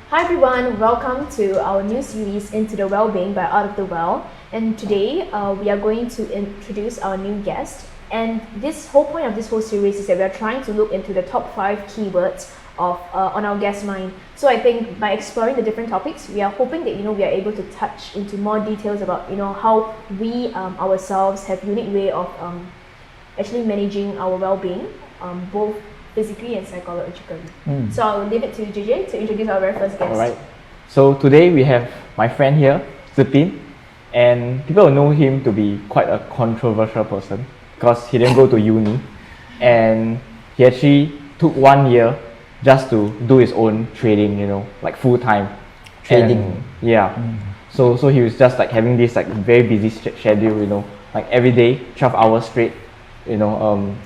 Hi everyone, welcome to our new series Into the Wellbeing by Out of the Well. And today we are going to introduce our new guest. And this whole point of this whole series is that we are trying to look into the top 5 keywords of on our guest's mind. So I think by exploring the different topics, we are hoping that we are able to touch into more details about how we ourselves have unique way of actually managing our well-being, both physically and psychologically. So I'll leave it to JJ to introduce our very first guest. Alright. So today we have my friend here, Tse Pin, and people will know him to be quite a controversial person because he didn't go to uni and he actually took 1 year just to do his own trading, like full time. Trading. And, yeah. So he was just like having this like very busy schedule, like every day, 12 hours straight. And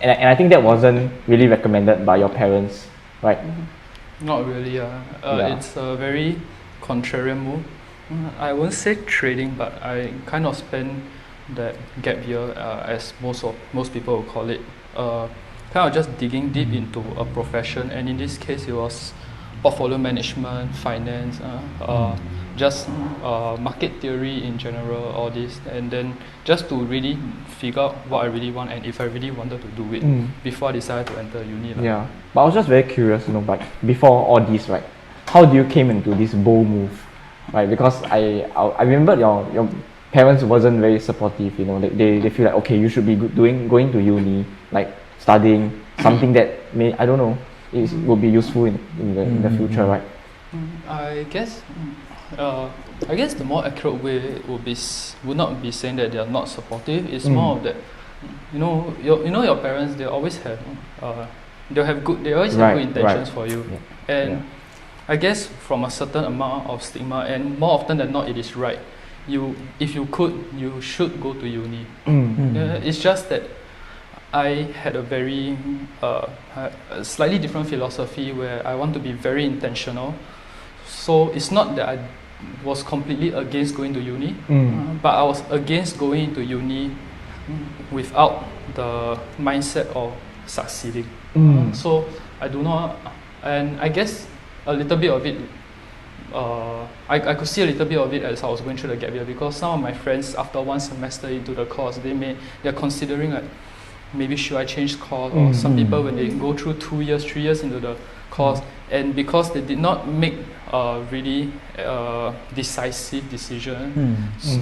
I think that wasn't really recommended by your parents, right? Not really. It's a very contrarian move. I won't say trading, but I kind of spent that gap year, as most people will call it, kind of just digging deep into a profession. And in this case, it was portfolio management, finance, just market theory in general, all this, and then just to really figure out what I really want and if I really wanted to do it before I decided to enter uni. Yeah, but I was just very curious, like before all this, right? How do you came into this bold move, right? Because I remember your parents wasn't very supportive, they feel like, okay, you should be going to uni, like studying something that will be useful in the future, right? I guess the more accurate way would not be saying that they are not supportive. It's more of that, your parents, they always have they always have good intentions for you, and I guess from a certain amount of stigma, and more often than not, it is right. If you could, you should go to uni. It's just that I had a very a slightly different philosophy where I want to be very intentional. So it's not that I was completely against going to uni, but I was against going into uni without the mindset of succeeding. So I do not, and I guess a little bit of it, I could see a little bit of it as I was going through the gap year, because some of my friends, after 1 semester into the course, they're considering like, maybe should I change course, or some people when they go through 2 years, 3 years into the course, and because they did not make a really decisive decision,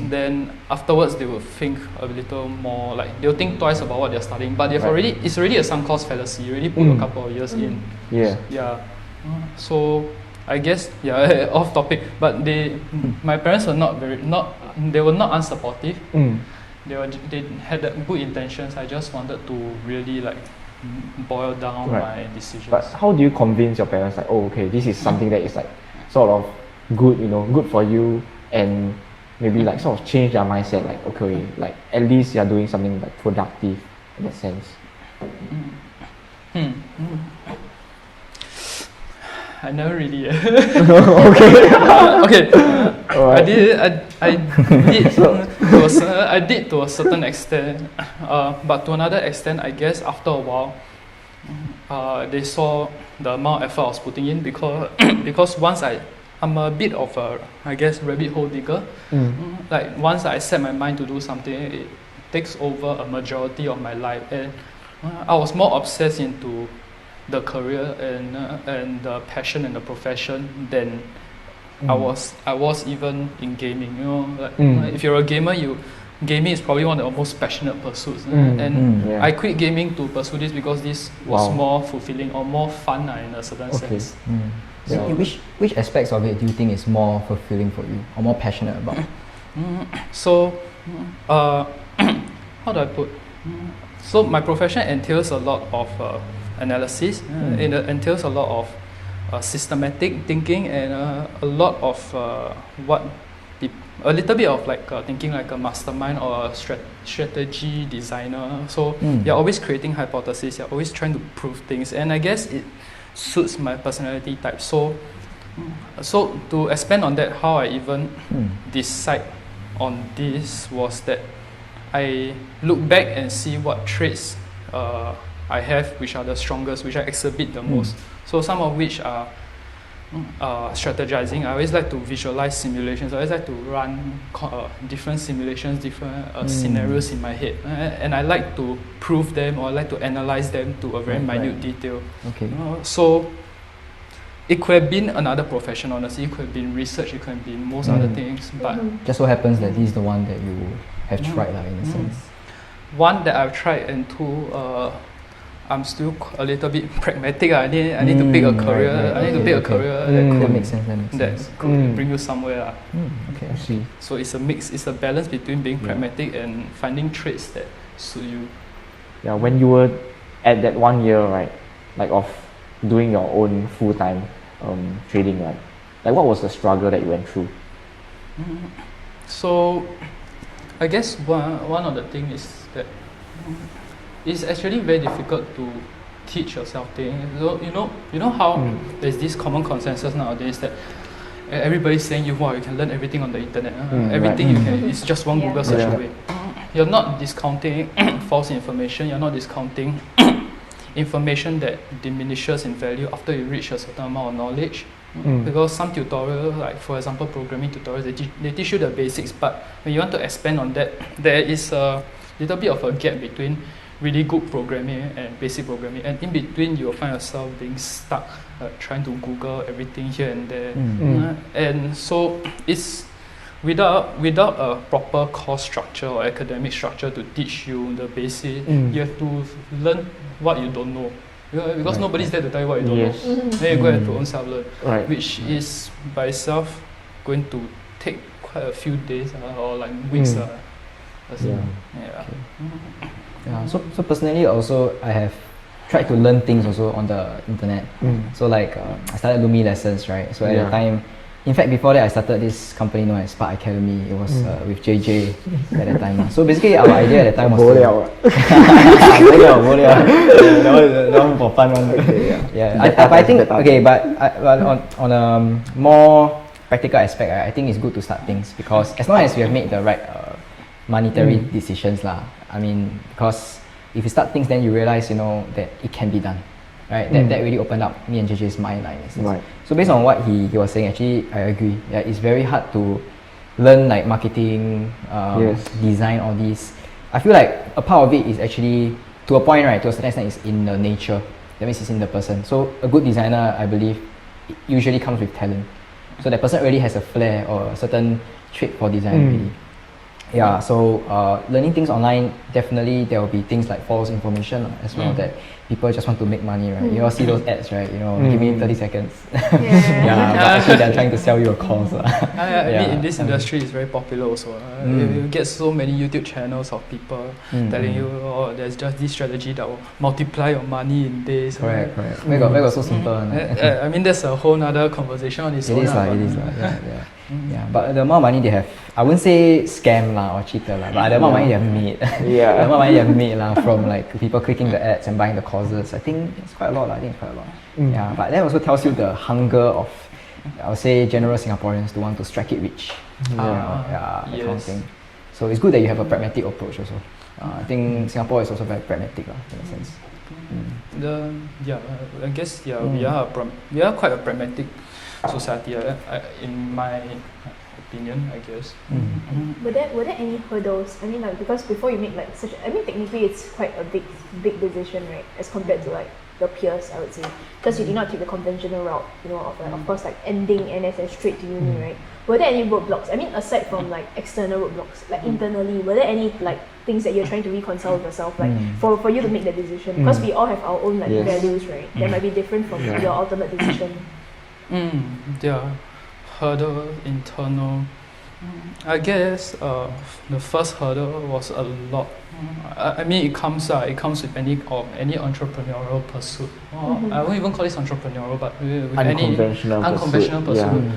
then afterwards they will think a little more, like they'll think twice about what they're studying, but it's already a sunk cost fallacy. You already put a couple of years in. So I guess off topic, but my parents were they were not unsupportive. They had good intentions. I just wanted to really like boil down my decisions. But how do you convince your parents like, oh, okay, this is something that is like sort of good, good for you, and maybe like sort of change their mindset, like, okay, like at least you're doing something like productive in that sense? I never really. Okay. I did to a certain extent, but to another extent, I guess after a while, they saw the amount of effort I was putting in, because once I'm a bit of a, I guess, rabbit hole digger. Like once I set my mind to do something, it takes over a majority of my life, and I was more obsessed into the career and the passion and the profession than I was even in gaming. If you're a gamer, gaming is probably one of the most passionate pursuits. I quit gaming to pursue this because this was more fulfilling or more fun in a certain sense. So which aspects of it do you think is more fulfilling for you or more passionate about? So, how do I put? So my profession entails a lot of analysis. It entails a lot of systematic thinking and a lot of a little bit of like thinking like a mastermind or a strategy designer. So you're always creating hypotheses. You're always trying to prove things, and I guess it suits my personality type. So to expand on that, how I even decide on this was that I look back and see what traits I have which are the strongest, which I exhibit the most. So some of which are strategizing. I always like to visualize simulations. I always like to run different simulations, different scenarios in my head, and I like to prove them, or I like to analyze them to a very minute detail. Okay. So it could have been another profession, honestly. It could have been research. It could have been most other things. But just so happens that this is the one that you have tried, in a sense. one that I've tried, and two, I'm still a little bit pragmatic. I need to pick a career. I need to pick a career That makes sense. that could bring you somewhere. Okay. I see. So it's a mix. It's a balance between being pragmatic and finding traits that suit you. Yeah, when you were at that 1 year, right, like of doing your own full-time trading, like what was the struggle that you went through? So I guess one of the things is that it's actually very difficult to teach yourself things. So, you know how there's this common consensus nowadays that everybody's saying you can learn everything on the internet. Everything you can, it's just one Google search away. You're not discounting false information. You're not discounting information that diminishes in value after you reach a certain amount of knowledge. Because some tutorials, like for example programming tutorials, they teach you the basics, but when you want to expand on that, there is a little bit of a gap between really good programming and basic programming, and in between you will find yourself being stuck trying to Google everything here and there. And so it's without a proper course structure or academic structure to teach you the basic, you have to learn what you don't know. Because nobody's there to tell you what you don't know. Then you go have to own self learn, which is by itself going to take quite a few days or like weeks. Yeah. So personally also I have tried to learn things also on the internet. So like I started Lumi lessons, right? So at the time, in fact before that I started this company known as Spark Academy. It was with JJ at that time. So basically our idea at the time was that one for fun one. But I think but on a more practical aspect, I think it's good to start things, because as long as you have made the right monetary decisions I mean, because if you start things, then you realize that it can be done, right? That really opened up me and JJ's mind, right? So based on what he was saying, actually I agree. Yeah, it's very hard to learn like marketing, design, all these. I feel like a part of it is actually, to a point, right, to a certain extent, is in the nature. That means it's in the person. So a good designer, I believe, it usually comes with talent. So that person already has a flair or a certain trait for design really. Yeah, so learning things online, definitely there will be things like false information as well, that people just want to make money, right? You all see those ads, right? Give me 30 seconds. But actually they're trying to sell you a course. I mean, in this industry, it's very popular also. You get so many YouTube channels of people telling you, there's just this strategy that will multiply your money in days. Correct. Where got so simple? I mean, that's a whole other conversation on its own. It is. But the amount of money they have, I wouldn't say scam or cheater but the amount of money they have made, the amount of money they have made from like people clicking the ads and buying the courses, I think it's quite a lot. Yeah, but that also tells you the hunger of, I would say, general Singaporeans to want to strike it rich. That kind of thing. So it's good that you have a pragmatic approach also. I think Singapore is also very pragmatic in a sense. I guess we are quite a pragmatic society, in my opinion, I guess. Were there any hurdles? I mean, like, because before you make like such, I mean, technically it's quite a big decision, right? As compared to like your peers, I would say, because you did not take the conventional route, of course, like ending NS and straight to uni, right? Were there any roadblocks? I mean, aside from like external roadblocks, like internally, were there any like things that you're trying to reconcile with yourself, like for you to make the decision? Because we all have our own like values, right? That might be different from your ultimate decision. Hurdle, internal. I guess the first hurdle was a lot. I mean, it comes with any entrepreneurial pursuit. I won't even call this entrepreneurial, but with unconventional pursuit.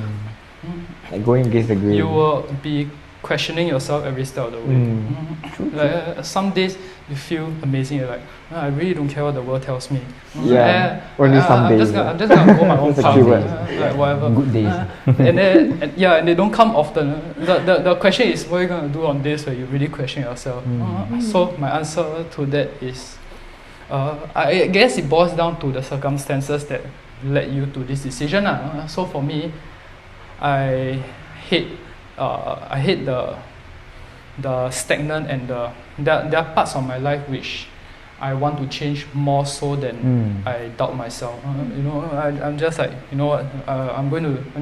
Like going against the grain. You will be questioning yourself every step of the way. Some days you feel amazing. You're like, I really don't care what the world tells me. Only some days. I'm just gonna go my own path. Like whatever. Good days. And they don't come often. The question is, what are you gonna do on days where you really question yourself? So my answer to that is, I guess it boils down to the circumstances that led you to this decision. So for me, I hate the stagnant and there are parts of my life which I want to change more so than I doubt myself. I'm just like, you know what, I'm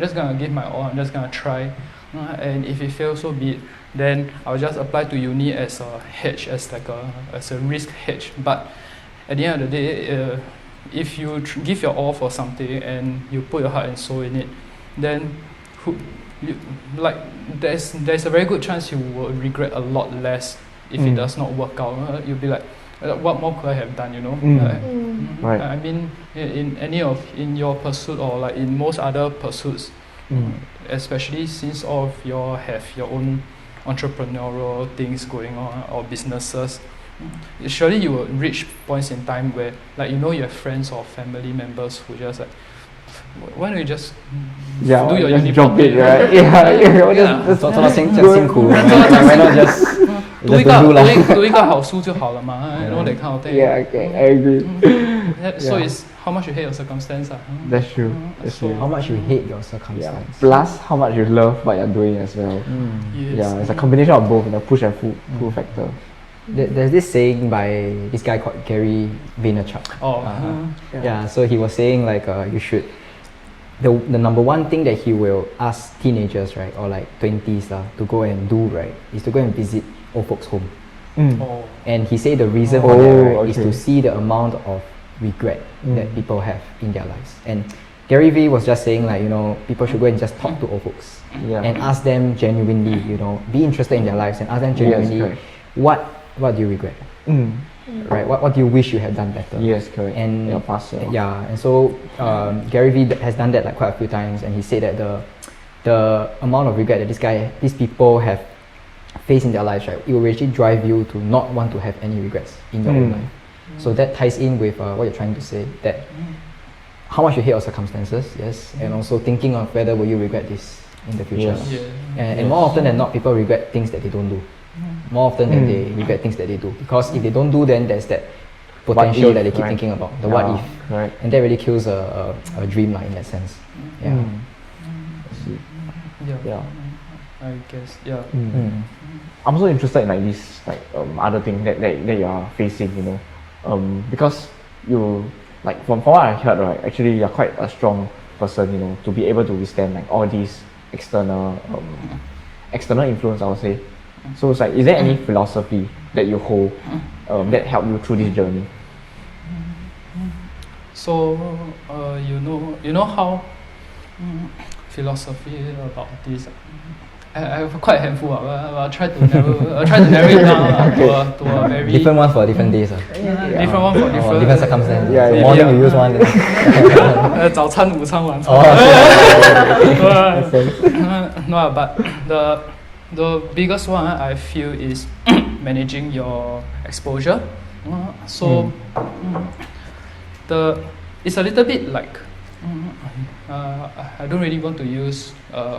just gonna give my all. I'm just gonna try, and if it fails, so be it. Then I'll just apply to uni as a hedge, as a risk hedge. But at the end of the day, if you give your all for something and you put your heart and soul in it, then there's a very good chance you will regret a lot less if it does not work out. You'll be like, what more could I have done? Right. I mean, in your pursuit or like in most other pursuits, especially since all of you have your own entrepreneurial things going on or businesses, surely you will reach points in time where, like, you have friends or family members who just like, why don't you just do your just uni drop it, properly, right? Just 做到辛苦 why not just 读一 just don't do lah. 个好书就好了嘛 that kind of thing. Yeah, okay, I agree. So it's how much you hate your circumstance. That's true. That's So- true. How much you hate your Yeah. circumstance. Plus, how much you love what you're doing as well. Yes. Yeah, it's a combination of both, the push and pull factor. There's this saying by this guy called Gary Vaynerchuk. Oh, Yeah, so he was saying like you should the number one thing that he will ask teenagers, right, or like 20s to go and do, right, is to go and visit old folks' home. oh, And he said the reason for that, right, is okay. to see the amount of regret that people have in their lives. And Gary Vee was just saying like, people should go and just talk to old folks Yeah. and ask them genuinely, be interested in their lives and ask them genuinely, correct. what do you regret, right? What do you wish you had done better? Yes, correct. And Your past self. yeah, and so Gary Vee has done that like quite a few times, and he said that the amount of regret that these people have faced in their lives, right, it will actually drive you to not want to have any regrets in your own life. So that ties in with what you're trying to say, that how much you hate your circumstances, yes, and also thinking of whether will you regret this in the future. Yes. yeah. And more often than not, people regret things that they don't do. More often than they regret things that they do. Because if they don't do, then there's that potential if, that they keep right? thinking about, the what Yeah, if. right. And that really kills a dream in that sense. Yeah. Yeah. I guess, yeah. I'm also interested in like this other thing that you are facing, because you, like, from what I heard, right, actually you're quite a strong person, to be able to withstand like all these external influence, I would say. So it's like, is there any philosophy that you hold that helped you through this journey? So, you know how philosophy about this. I have quite a handful. I'll try to narrow it down to a very Different one for different days. different one for Or different different circumstances. Yeah, so yeah, morning yeah. you use one. 早餐、午餐、晚餐。 No, but the biggest one I feel is managing your exposure. It's a little bit like I don't really want to use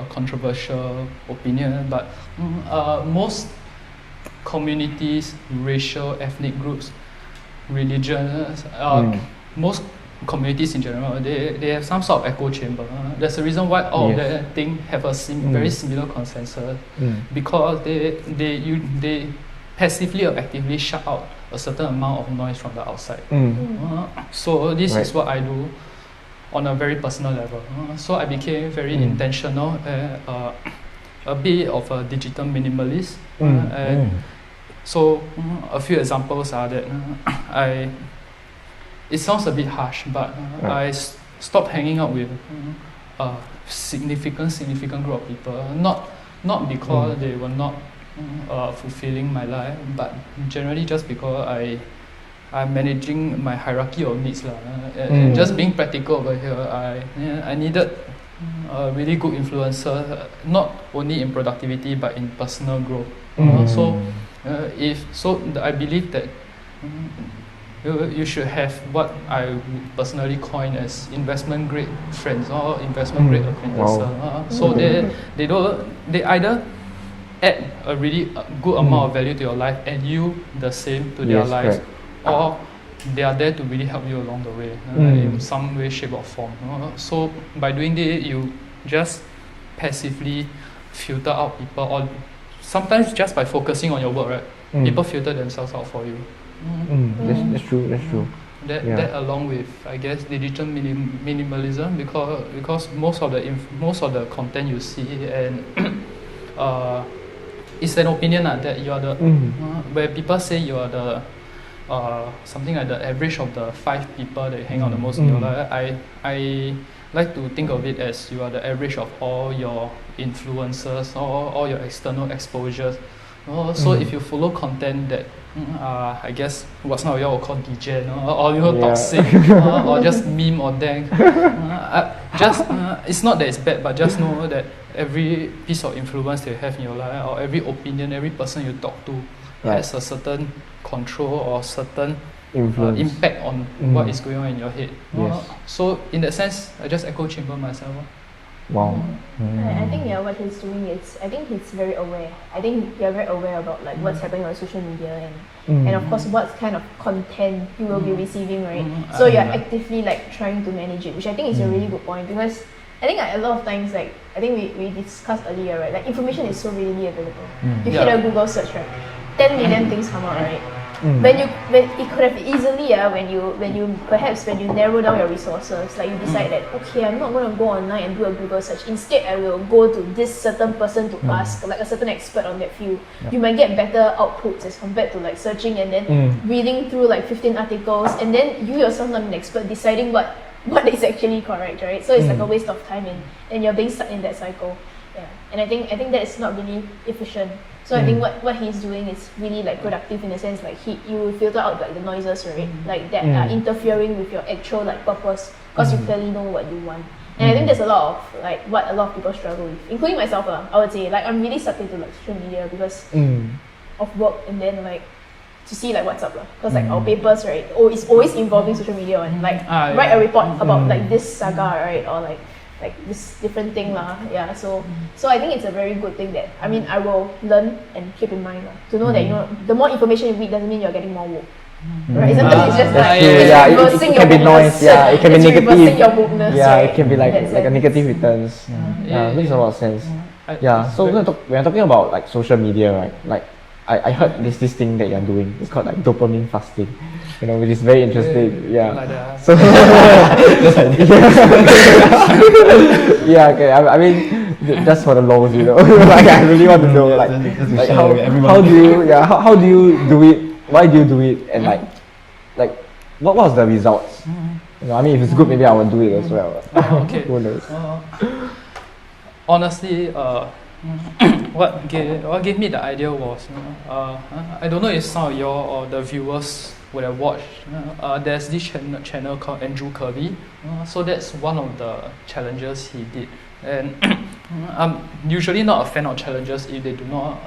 controversial opinion, but most communities, racial, ethnic groups, religions, most communities in general, they have some sort of echo chamber. That's the reason why all of that thing have a very similar consensus, because they passively or actively shut out a certain amount of noise from the outside. So this is what I do on a very personal level. So I became very intentional, a bit of a digital minimalist. And so a few examples are that it sounds a bit harsh, but I stopped hanging out with a significant group of people. Not because they were not fulfilling my life, but generally just because I'm managing my hierarchy of needs. And just being practical over here, I needed a really good influencer, not only in productivity but in personal growth. I believe that you should have what I would personally coin as investment grade friends or investment grade acquaintances. So they either add a really good amount of value to your life and you the same to their lives, correct. or they are there to really help you along the way in some way, shape or form. So by doing this, you just passively filter out people, or sometimes just by focusing on your work, right? People filter themselves out for you. That's true. That along with, I guess, digital minimalism, because most of the content you see, and it's an opinion that you are the where people say you are the something like the average of the 5 people that you hang out the most in your life. I like to think of it as you are the average of all your influences, or all your external exposures. So if you follow content that I guess what's now y'all will call degen, or toxic, or just meme or dank, it's not that it's bad, but just know that every piece of influence that you have in your life, or every opinion, every person you talk to, has a certain control or certain impact on what is going on in your head. So in that sense, I just echo chamber myself. Wow. I think what he's doing is, I think he's very aware. I think you're very aware about like what's happening on social media, and of course what kind of content you will be receiving, right? So you're actively like trying to manage it, which I think is a really good point, because I think like, a lot of times, like I think we discussed earlier, right? Like information is so readily available. You hit a Google search, right? 10 million things come out, right? When it could have easily when you narrow down your resources, like you decide that okay, I'm not going to go online and do a Google search. Instead, I will go to this certain person to ask, like a certain expert on that field. You might get better outputs as compared to like searching and then reading through like 15 articles, and then you yourself not an expert deciding what is actually correct, right? So it's like a waste of time, and you're being stuck in that cycle. Yeah, and I think that is not really efficient. So I think what he's doing is really like productive in a sense, like you filter out like the noises, right? Like that are interfering with your actual like purpose, because you clearly know what you want. And I think there's a lot of like what a lot of people struggle with, including myself. I would say like I'm really subject to like social media because of work, and then like to see like what's up, because like our papers, right? It's always involving social media, and like write a report about like this saga, right? Or like this different thing so I think it's a very good thing that I will learn and keep in mind to know that the more information you read doesn't mean you're getting more woke, right? Sometimes it's just like reversing it your can be wokeness. noise, it can be negative, reversing your wokeness, right? It can be like a negative returns. Makes a lot of sense. So when we're talking about like social media, right? Like I heard this thing that you're doing. It's called like dopamine fasting, which is very interesting. So okay. I mean, just for the lows, like I really want to know, like how do you do it? Why do you do it? And like what was the results? I mean, if it's good, maybe I will do it as well. Okay. Who knows? Honestly, what gave me the idea was, I don't know if some of y'all or the viewers would have watched. There's this channel called Andrew Kirby. So that's one of the challenges he did. And I'm usually not a fan of challenges if they do not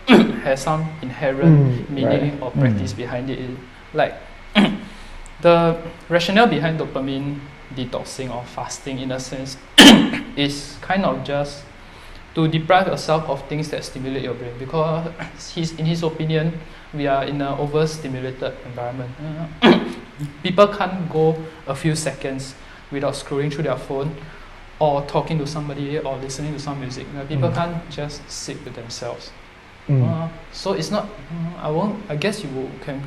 have some inherent meaning or practice behind it. Like the rationale behind dopamine detoxing or fasting, in a sense, is kind of just to deprive yourself of things that stimulate your brain, because in his opinion, we are in an overstimulated environment. People can't go a few seconds without scrolling through their phone or talking to somebody or listening to some music. People can't just sit with themselves. So it's not, I guess you can,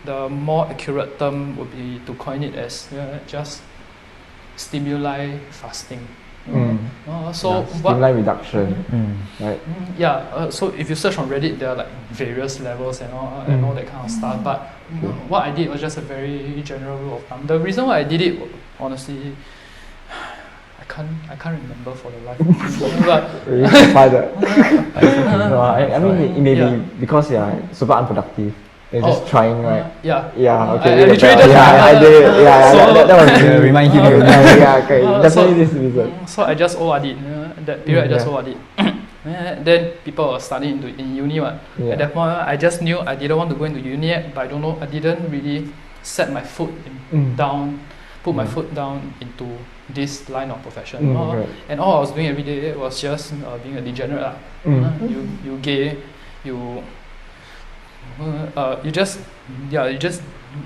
the more accurate term would be to coin it as just stimuli fasting. Stimuli reduction, right? So if you search on Reddit, there are like various levels and all that kind of stuff. But what I did was just a very general rule of thumb. The reason why I did it, honestly, I can't remember for the life of me. But I mean, it may be because super unproductive. You're just trying, right? Okay. I did. That was remind him. Okay. Definitely this reason. So I just ORD'd. That period I just ORD'd. Then people were studying in uni. At that point, I just knew I didn't want to go into uni yet, but I didn't really set my foot down, put my foot down into this line of profession. And all I was doing every day was just being a degenerate. You gay, you you just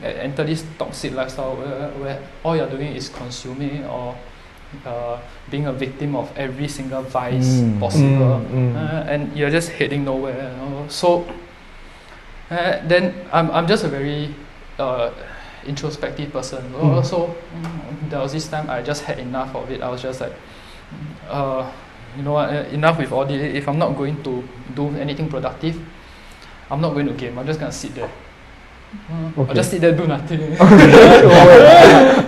enter this toxic lifestyle where all you're doing is consuming or being a victim of every single vice possible, and you're just heading nowhere. So then I'm just a very introspective person. So there was this time I just had enough of it. I was just like, you know what, enough with all this. If I'm not going to do anything productive, I'm not going to game. I'm just gonna sit there. I'll just sit there, do nothing. Oh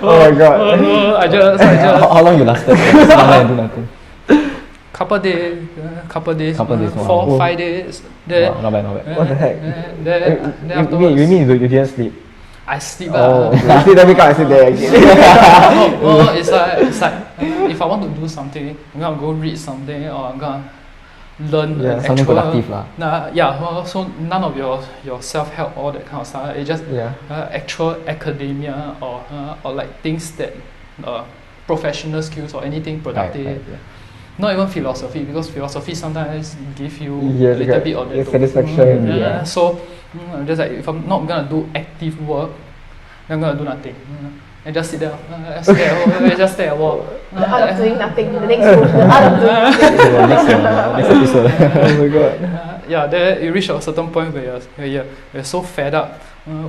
my god. I just How long you lasted? Sit down and do nothing. couple days, Couple days, 4, 5 days. Then, Wow, not bad. What the heck? then You afterwards, mean you didn't sleep? I sleep. Oh, you sleep then wake up and sit there again. It's like if I want to do something, I'm gonna go read something or I'm gonna learn something productive lah. So none of your self-help, all that kind of stuff. It's just actual academia or like things that professional skills or anything productive. Right. Not even philosophy, because philosophy sometimes give you Yes, a little bit of the satisfaction. So I'm just like, if I'm not gonna do active work, then I'm gonna do nothing. And just sit there, just stay at work. The art of doing nothing. The next one, the art of doing nothing. Next episode. Oh my god. There you reach a certain point where you're so fed up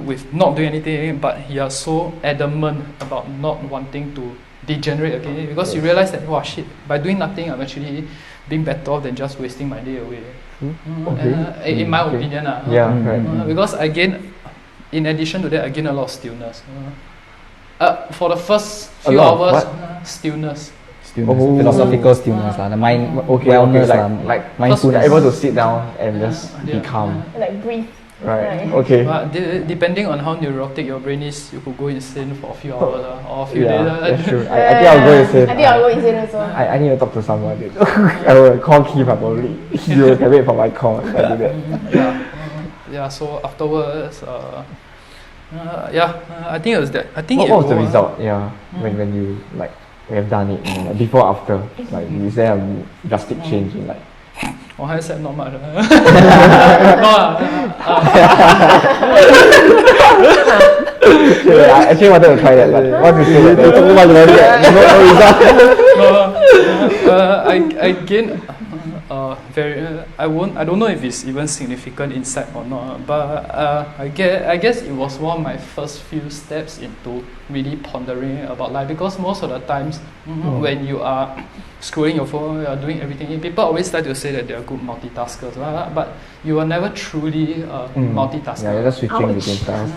with not doing anything, but you're so adamant about not wanting to degenerate again, because you realize that, wow, shit, by doing nothing, I'm actually being better off than just wasting my day away. In my opinion. Because I gain, in addition to that, I gain a lot of stillness. For the first few hours, stillness. Philosophical stillness, the mind wellness, like mindfulness, able to sit down and just be calm. Like breathe. Right. Okay. But depending on how neurotic your brain is, you could go insane for a few hours or a few days. That's true. I think I'll go insane. I think I'll go insane also. I need to talk to someone. I will call Keith probably. You can wait for my call. I do that. So afterwards, I think it was that. I think what was the result? Yeah, when you like we have done it, like, before after, like is there a drastic change in like? I said not much. I actually wanted to try that, but once you say that, too much about it, I gained I don't know if it's even significant insight or not, but I guess it was one of my first few steps into really pondering about life, because most of the times when you are scrolling your phone, you are doing everything, people always try to say that they are good multitaskers, but you are never truly multitasker. Yeah, you're just switching between styles.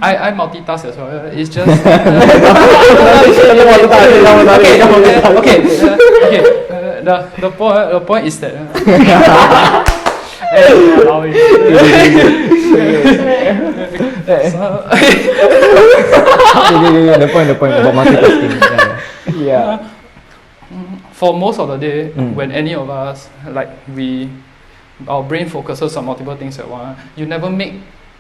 I multitask as well. It's just okay. The point is that the point about multitasking. Yeah. For most of the day, when any of us, like our brain focuses on multiple things at once, you never make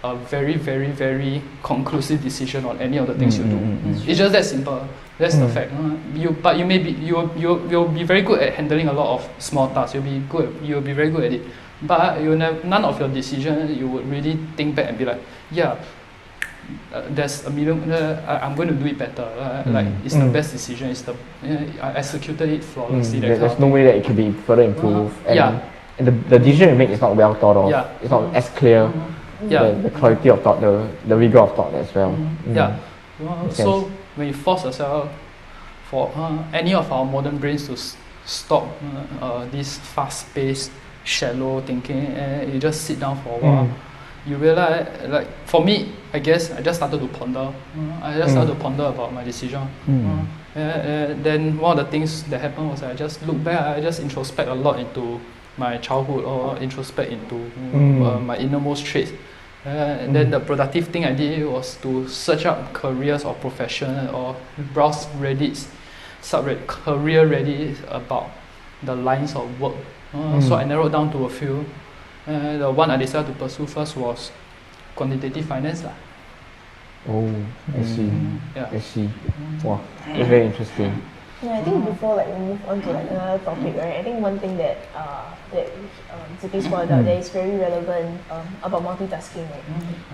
a very, very, very conclusive decision on any of the things you do. It's just that simple. That's the fact. You'll be very good at handling a lot of small tasks. You'll be very good at it. But none of your decisions you would really think back and be like, there's a million. I'm going to do it better. Like it's the best decision. I executed it flawlessly. There's no way that it can be further improved. And the decision you make is not well thought of. It's not as clear. The quality of thought, the rigor of thought as well. So when you force yourself for any of our modern brains to stop this fast-paced, shallow thinking, and you just sit down for a while, you realize, like for me, I guess I just started to ponder. I just started to ponder about my decision. Then one of the things that happened was I just look back. I just introspect a lot into my childhood, or introspect into my innermost traits. And then the productive thing I did was to search up careers or profession, or browse Reddit's subreddit, career Reddit about the lines of work. So I narrowed down to a few. The one I decided to pursue first was quantitative finance. Oh, I see. Yeah. I see. Wow, that's very interesting. Yeah, I think before like we move on to like another topic, right? I think one thing that Tse Pin's pointed out that is very relevant about multitasking, right?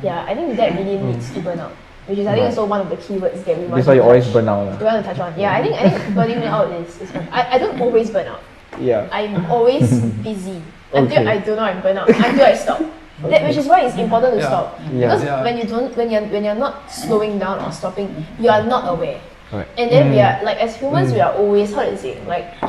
Yeah, I think that really leads to burnout, which is I think also one of the keywords that we want. That's why you always burn out. We want to touch on. Yeah, I think burning out is I don't always burn out. Yeah. I'm always busy until Okay. I don't know I'm burnt out until I stop. That, which is why it's important to stop. Yeah. Because when you're not slowing down or stopping, you are not aware. Correct. And then we are like as humans we are always, how to say, like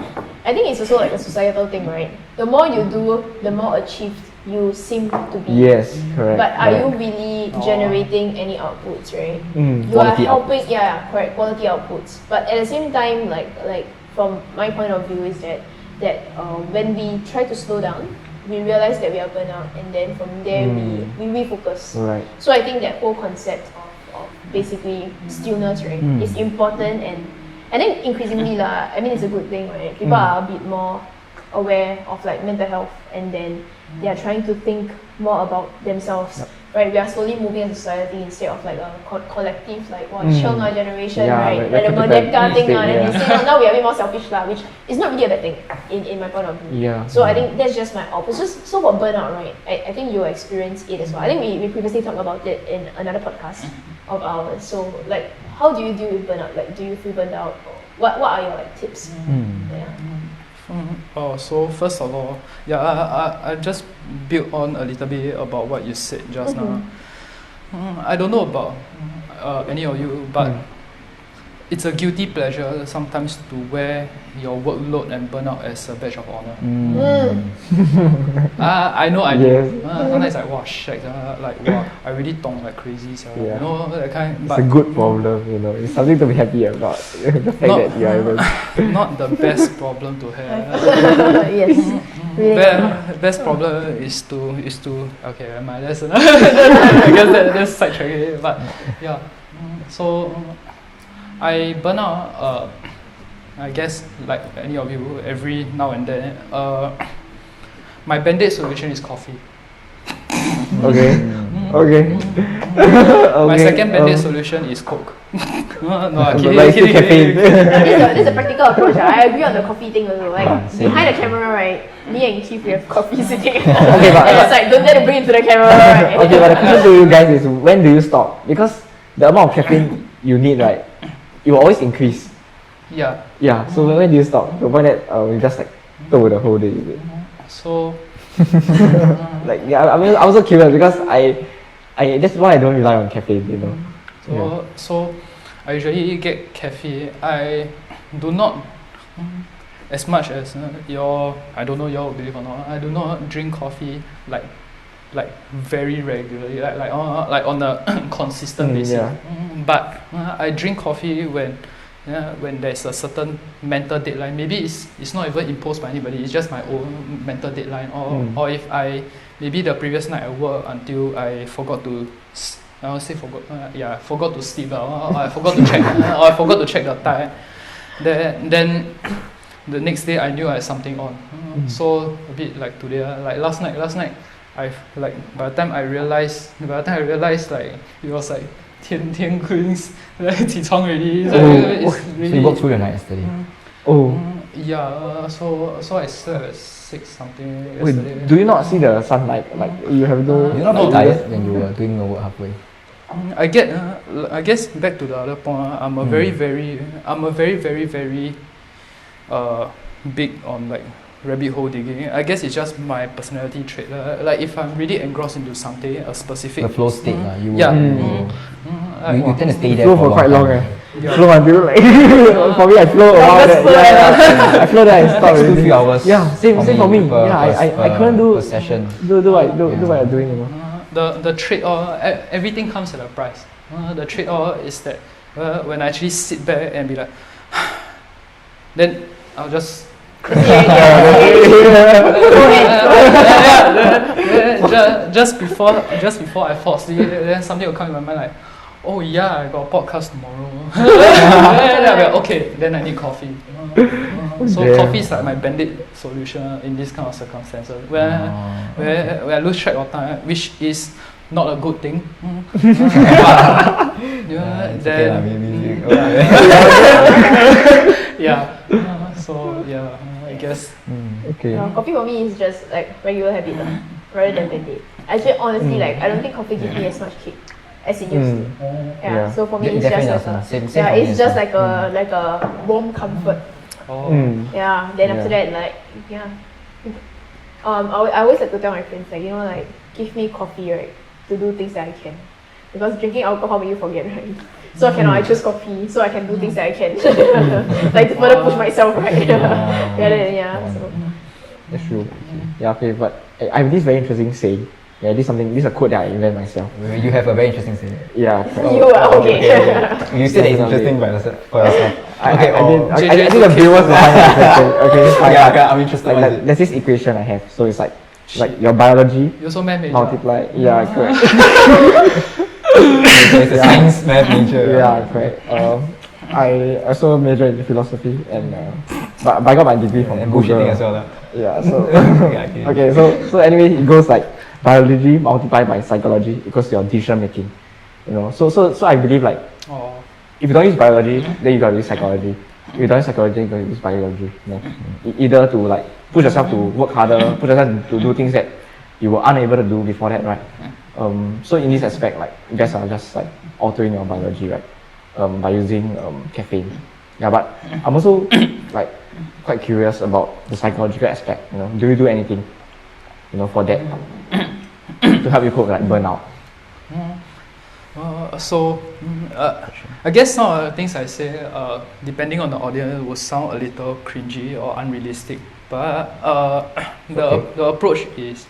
I think it's also like a societal thing, right? The more you do, the more achieved you seem to be. Yes, correct. But are you really generating any outputs, right? You Quality are helping, correct, quality outputs. But at the same time, like from my point of view is that when we try to slow down, we realize that we are burnt out, and then from there we refocus. Right. So I think that whole concept of basically stillness, right, is important, and I think increasingly I mean it's a good thing, right? People are a bit more aware of like mental health, and then they are trying to think more about themselves. Right, we are slowly moving as a society instead of like a collective, like chill now generation, right? Like the Merdeka thing, then they say now we are a bit more selfish which is not really a bad thing in my point of view. Yeah. So I think that's just my opposite. So for burnout, right? I think you experience it as well. I think we previously talked about it in another podcast of ours. So like, how do you deal with burnout? Like, do you feel burnt out? What are your like tips? Yeah. So first of all, I just build on a little bit about what you said just now. I don't know about any of you, but it's a guilty pleasure sometimes to wear your workload and burnout as a badge of honor. I know I do. Sometimes like, wow, shit, like, wow, I really dong like crazy, so, you know, that kind. It's But a good problem, you know. It's something to be happy about. The fact that you are able. not the best problem to have. Yes. Really. Best problem is to okay, my lesson. I guess that's sidetracking it, but yeah. So I burn out. I guess like any of you, every now and then. My band-aid solution is coffee. Okay. My second band-aid solution is Coke. No, kidding. Caffeine. This is a practical approach. I agree on the coffee thing also. Like behind the camera, right? Me and Keith, we have coffee sitting. Okay, but and it's like don't dare to bring it to the camera, right? Okay, but the question to you guys is, when do you stop? Because the amount of caffeine you need, right, it will always increase. Yeah. Yeah. So when do you stop? The point that we just like go the whole day. Is it? So Like I mean, I was so curious because I that's why I don't rely on caffeine, you know. So I usually get caffeine. I do not, as much as I don't know y'all believe or not, I do not drink coffee like very regularly, like on a consistent basis. But I drink coffee when there's a certain mental deadline. Maybe it's not even imposed by anybody, it's just my own mental deadline, or if maybe the previous night I work until I forgot to forgot to sleep, or I forgot to check or I forgot to check the time, then the next day I knew I had something on. So a bit like today, like last night I've like by the time I realized like it was like 天queens起床 already. So you worked through the night yesterday. Yeah, so I slept at 6 something yesterday. Wait, do you not see the sunlight? Like you have no. You're not tired when you were doing your work halfway. I guess back to the other point. I'm a very very big on like rabbit hole digging. I guess it's just my personality trait. Like if I'm really engrossed into something, a specific The flow state, you tend to stay there Flow for quite long. Yeah. Flow until like for me I flow a while. I flow there and stop. 2-3 hours. Yeah, same for me. I couldn't do session. Do what I'm doing, you know. The trade-off, everything comes at a price. The trade-off is that when I actually sit back and be like, then I'll just just before I fall asleep, then something will come in my mind like, oh yeah, I got a podcast tomorrow. Then I'll be like, okay, then I need coffee. So coffee is like my band-aid solution in this kind of circumstances where I lose track of time, which is not a good thing. Yeah. So yeah, I guess. Okay. Coffee for me is just like regular habit rather than band-aid. Actually, honestly, like I don't think coffee gives me as much kick as it used to. Yeah. Yeah. So for me, it's Definitely just like doesn't. a, Same yeah, for me it's as just well. like a warm comfort. Oh. Yeah. Then after Yeah. that, like yeah. I always like to tell my friends like like give me coffee right to do things that I can, because drinking alcohol make you forget right. So I cannot. I choose coffee so I can do things that I can, like to further push myself right. Yeah. So. That's true. Yeah, okay, but I have this very interesting saying. Yeah, this is a quote that I invented myself. You have a very interesting saying. Yeah, correct. You are okay. You said it's interesting by yourself, for yourself. Okay, Okay, I think the viewers will find it interesting. Okay, fine. Yeah, okay, I'm interested. Like, What is it? there's this equation I have. So it's like your biology You also math major. multiply. Yeah, correct. It's a science, math major. Yeah, correct. I also major in philosophy but I got my degree from And Google. bullshitting as well. Yeah, so Okay. okay, so anyway, it goes like biology multiplied by psychology equals your decision making. So I believe like Oh. if you don't use biology, then you gotta use psychology. If you don't use psychology, you gotta use biology. Either to like push yourself to work harder, push yourself to do things that you were unable to do before that, right? So in this aspect, like you guys are just like altering your biology, right? By using caffeine. Yeah, but I'm also like quite curious about the psychological aspect. Do you do anything, for that to help you cope like burnout? I guess some of the things I say, depending on the audience, will sound a little cringy or unrealistic. But the approach is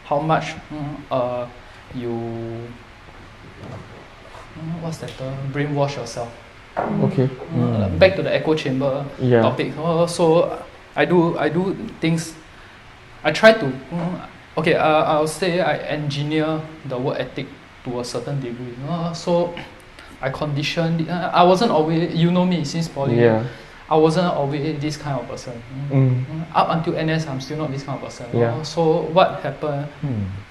how much you what's that term? Brainwash yourself. Okay. Back to the echo chamber topic. So I do things. I try to. I'll say I engineer the work ethic to a certain degree. So I conditioned. I wasn't always. You know me since poly. Yeah. I wasn't always this kind of person. Up until NS, I'm still not this kind of person. Yeah. So what happened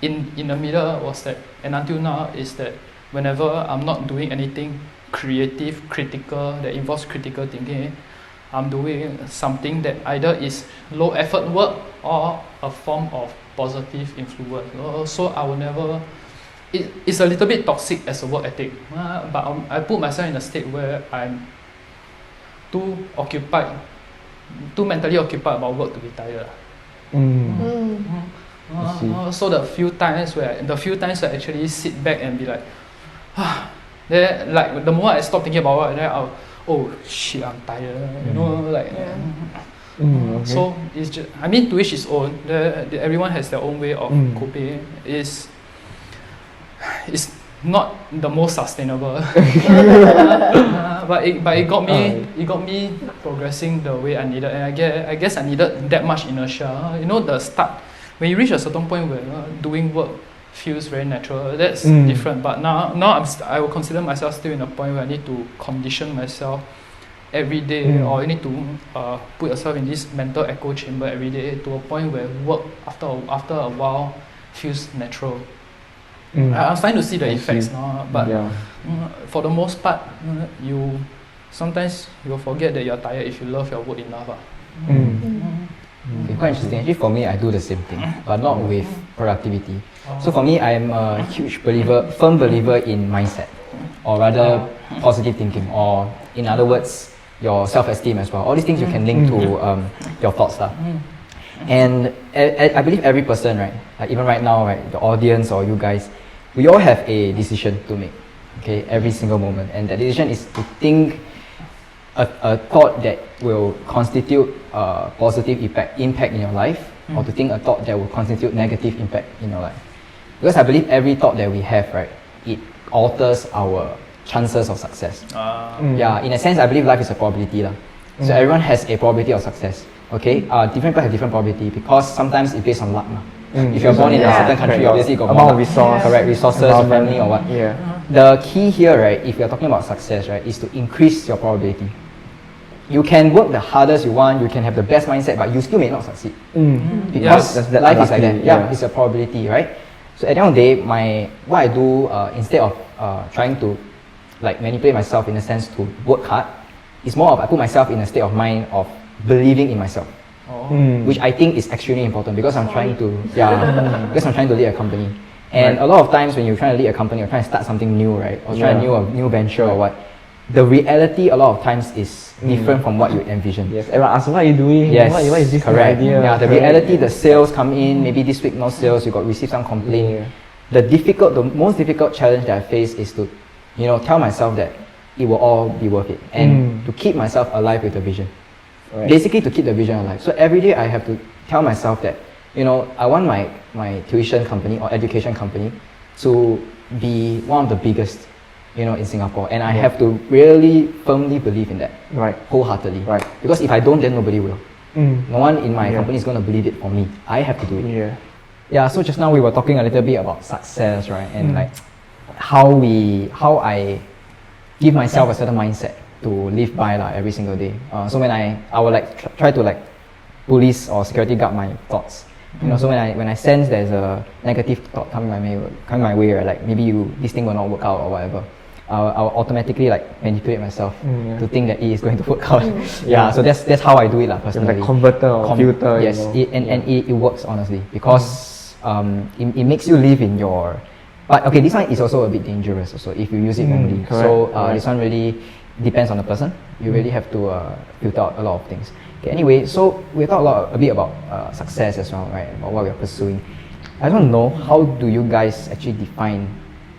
in the middle was that, and until now is that whenever I'm not doing anything creative, critical, that involves critical thinking, I'm doing something that either is low effort work or a form of positive influence. So I will never. It's a little bit toxic as a work ethic, but I put myself in a state where I'm too mentally occupied about work to be tired. So the few times where I actually sit back and be like, then like the moment I stop thinking about work, then oh shit, I'm tired. Okay. So it's just, to each his own. Everyone has their own way of coping. It's not the most sustainable, but it got me progressing the way I needed, and I guess I needed that much inertia. The start when you reach a certain point where doing work feels very natural. That's different. But now I will consider myself still in a point where I need to condition myself every day, or you need to put yourself in this mental echo chamber every day to a point where work after a while feels natural. I'm starting to see the effects now, but for the most part, sometimes you'll forget that you're tired if you love your work enough. Okay, quite interesting. Actually, for me, I do the same thing, but not with productivity. So for me, I'm a firm believer in mindset, or rather positive thinking, or in other words, your self-esteem as well. All these things you can link to your thoughts. And I believe every person, right, like even right now, right, the audience or you guys, we all have a decision to make, okay, every single moment. And that decision is to think a thought that will constitute positive impact in your life, or to think a thought that will constitute negative impact in your life. Because I believe every thought that we have, right, it alters our chances of success. Yeah, in a sense, I believe life is a probability. So everyone has a probability of success. Okay, different people have different probability because sometimes it's based on luck. If you're born in a certain country, obviously you got more luck. Correct, resources, family or what. The key here, right, if you're talking about success, right, is to increase your probability. You can work the hardest you want, you can have the best mindset, but you still may not succeed. Because life is like that. Yeah, it's a probability, right? So at the end of the day, what I do instead of trying to like manipulate myself in a sense to work hard, It's more of I put myself in a state of mind of believing in myself, which I think is extremely important because I'm trying to because I'm trying to lead a company. And a lot of times when you're trying to lead a company or trying to start something new, right, or try a new venture or what, the reality a lot of times is different from what you envision. Yes, everyone asks, what are you doing? Yes, what is this correct. idea? Yeah, the reality, the sales come in, maybe this week no sales, you got received some complaint. The most difficult challenge that I face is to, tell myself that it will all be worth it and to keep myself alive with the vision. Right. Basically to keep the vision alive. So every day I have to tell myself that, I want my tuition company or education company to be one of the biggest, in Singapore. And I have to really firmly believe in that. Right. Wholeheartedly. Right. Because if I don't, then nobody will. No one in my company is going to believe it for me. I have to do it. Yeah, so just now we were talking a little bit about success, right? And like how I give myself a certain mindset to live by every single day. So when I will try to police or security guard my thoughts. So when I sense there's a negative thought coming my way, right, like maybe this thing will not work out or whatever, I'll automatically manipulate myself to think that it is going to work out. So that's how I do it personally. Like converter or filter. Yes, it works honestly because it makes you live in your. But okay, this one is also a bit dangerous also if you use it wrongly. So this one really depends on the person. You really have to filter out a lot of things. Okay, anyway, so we talked a bit about success as well, right? About what we are pursuing. I don't know, how do you guys actually define?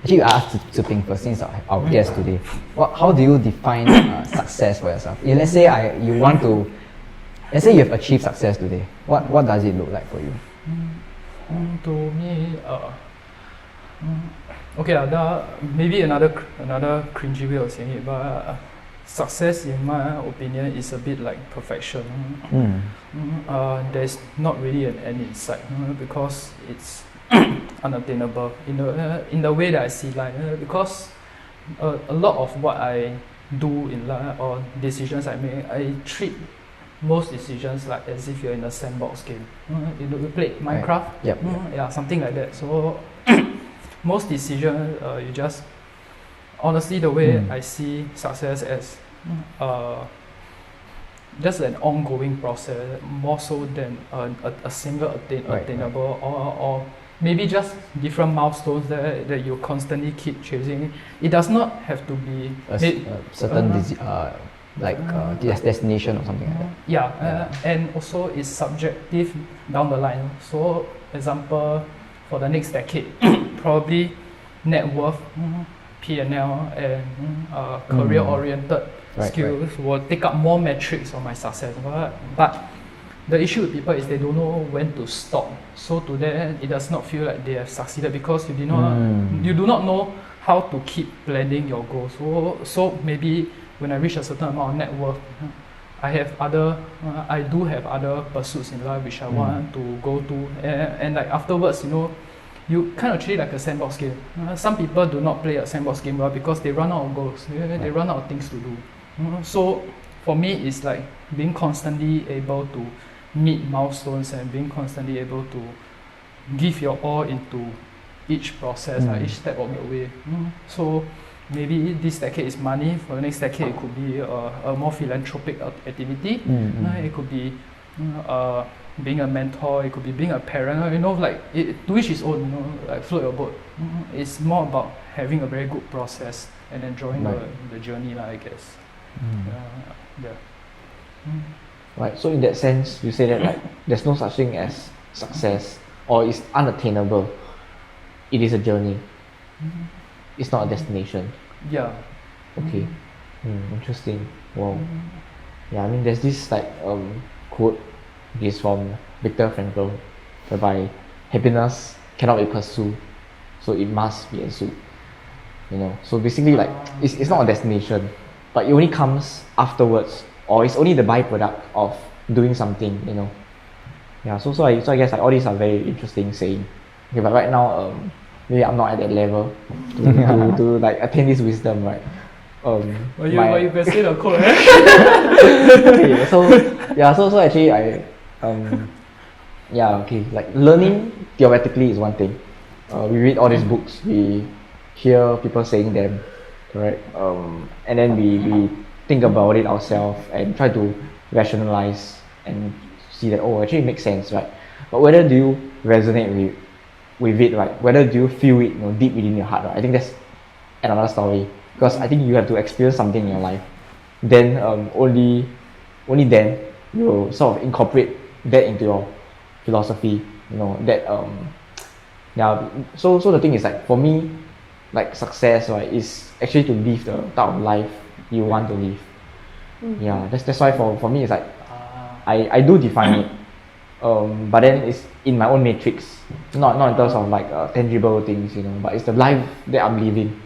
Actually, I asked Tse Pin first, since our guest today. How do you define success for yourself? Let's say let's say you have achieved success today. What does it look like for you? To me, okay, maybe another cringy way of saying it, but success, in my opinion, is a bit like perfection. There's not really an end in sight because it's unattainable in the way that I see life. Because a lot of what I do in life or decisions I make, I treat most decisions like as if you're in a sandbox game. You play Minecraft, Yep. Something like that. So most decisions, you just honestly, the way I see success as just an ongoing process, more so than a single attainable or maybe just different milestones that you constantly keep chasing. It does not have to be a certain destination or something like that. And also it's subjective down the line. So, example, for the next decade, probably net worth, P&L, and career-oriented skills will take up more metrics of my success. But the issue with people is they don't know when to stop. So to them, it does not feel like they have succeeded because you do not know how to keep planning your goals. So maybe when I reach a certain amount of net worth, I do have other pursuits in life which I want to go to, and afterwards, you kind of treat it like a sandbox game. Some people do not play a sandbox game well because they run out of goals, they run out of things to do. So for me, it's like being constantly able to meet milestones and being constantly able to give your all into each process, each step of the way. So maybe this decade is money, for the next decade it could be a more philanthropic activity, it could be being a mentor, it could be being a parent, to each his own, float your boat. It's more about having a very good process and enjoying the journey, I guess. Right, so in that sense, you say that there's no such thing as success or it's unattainable. It is a journey. It's not a destination. Yeah. Okay. Interesting. Wow. Yeah, I mean there's this quote. It's from Viktor Frankl, whereby happiness cannot be pursued, so it must be ensued. So basically it's not a destination, but it only comes afterwards, or it's only the byproduct of doing something. Yeah. So I guess all these are very interesting saying. Okay, but right now maybe I'm not at that level to attain this wisdom, right? You can say the quote. Okay, so actually learning theoretically is one thing. We read all these books, we hear people saying them, correct? And then we think about it ourselves and try to rationalize and see that, oh, actually it makes sense, right? But whether do you resonate with it, right? Whether do you feel it, deep within your heart, right? I think that's another story, because I think you have to experience something in your life. Then only then you will sort of incorporate that into your philosophy. That yeah. So the thing is, like, for me, like, success, right, is actually to live the type of life you want to live. Yeah, that's why for me it's like I do define it, but then it's in my own matrix, not in terms of like tangible things, but it's the life that I'm living.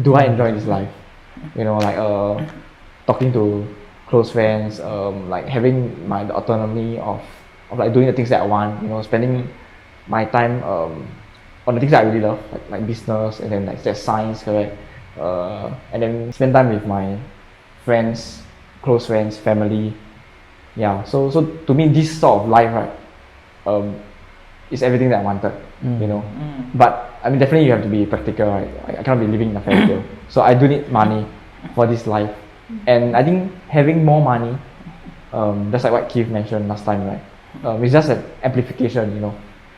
Do I enjoy this life? Like talking to close friends, like having my autonomy of like doing the things that I want, spending my time on the things that I really love, like business, and then like there's science, correct, and then spend time with my friends, close friends, family. Yeah, so to me, this sort of life, right, is everything that I wanted, But I mean, definitely you have to be practical, right? I cannot be living in a fairy tale. So I do need money for this life, and I think having more money, just like what Keith mentioned last time, right? It's just an amplification,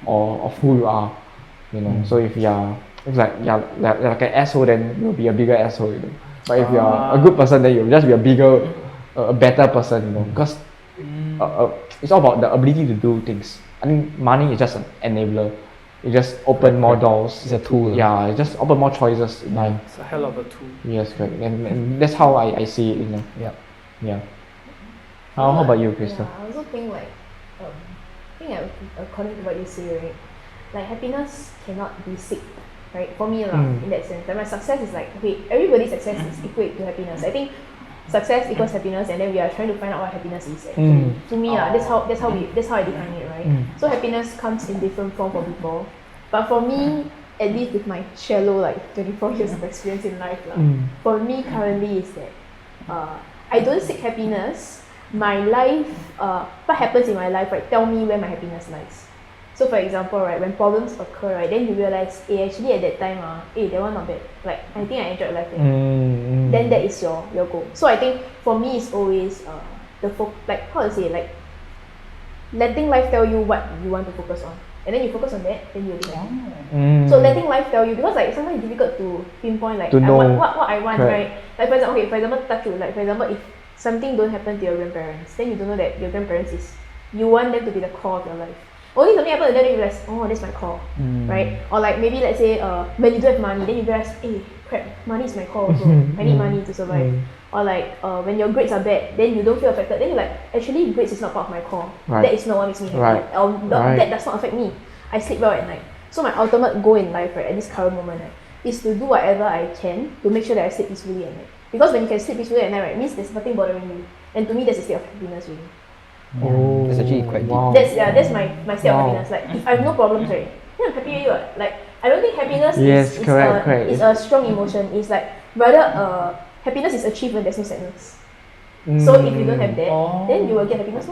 of who you are, So if it's like like an asshole, then you'll be a bigger asshole, But if you're a good person, then you'll just be a better person, Because it's all about the ability to do things. I think money is just an enabler. It just open more doors. It's a tool. Yeah, it just open more choices in life. It's a hell of a tool. Yes, correct. And that's how I see it, Yeah. How about you, Crystal? Yeah, I also think like, according to what you say, right, like happiness cannot be sick, right? For me, in that sense, like my success is like, okay, everybody's success is equate to happiness. I think success equals happiness, and then we are trying to find out what happiness is. Actually, to me, that's how I define it, right? So happiness comes in different form for people, but for me, at least with my shallow 24 years of experience in life, for me currently is that I don't seek happiness. My life, what happens in my life, right, tell me where my happiness lies. So for example, right, when problems occur, right, then you realize, actually at that time, that one not bad. Like, I think I enjoyed life then. Then that is your goal. So I think for me it's always letting life tell you what you want to focus on. And then you focus on that, then you'll be happy. So letting life tell you, because like sometimes it's difficult to pinpoint like to I know. want what I want, Correct. right? Like for example, touch wood, like for example, if something don't happen to your grandparents, then you don't know that your grandparents you want them to be the core of your life. Only something happens and then you realize, oh, that's my core, right? Or like maybe let's say when you don't have money, then you realize, hey, crap, money is my core also. I need money to survive. Or like when your grades are bad, then you don't feel affected. Then you're like, actually grades is not part of my core. Right. That is not what makes me happy. That does not affect me. I sleep well at night. So my ultimate goal in life, right, at this current moment, right, is to do whatever I can to make sure that I sleep peacefully at night. Because when you can sleep peacefully at night, right, it means there's nothing bothering you. And to me, that's a state of happiness, really. Oh, That's actually quite deep. wow. That's my state of happiness. Like if I have no problems, right, then I'm happy with you. Like I don't think happiness correct. is a strong emotion. It's like rather happiness is achieved when there's no sadness. So if you don't have that, then you will get happiness.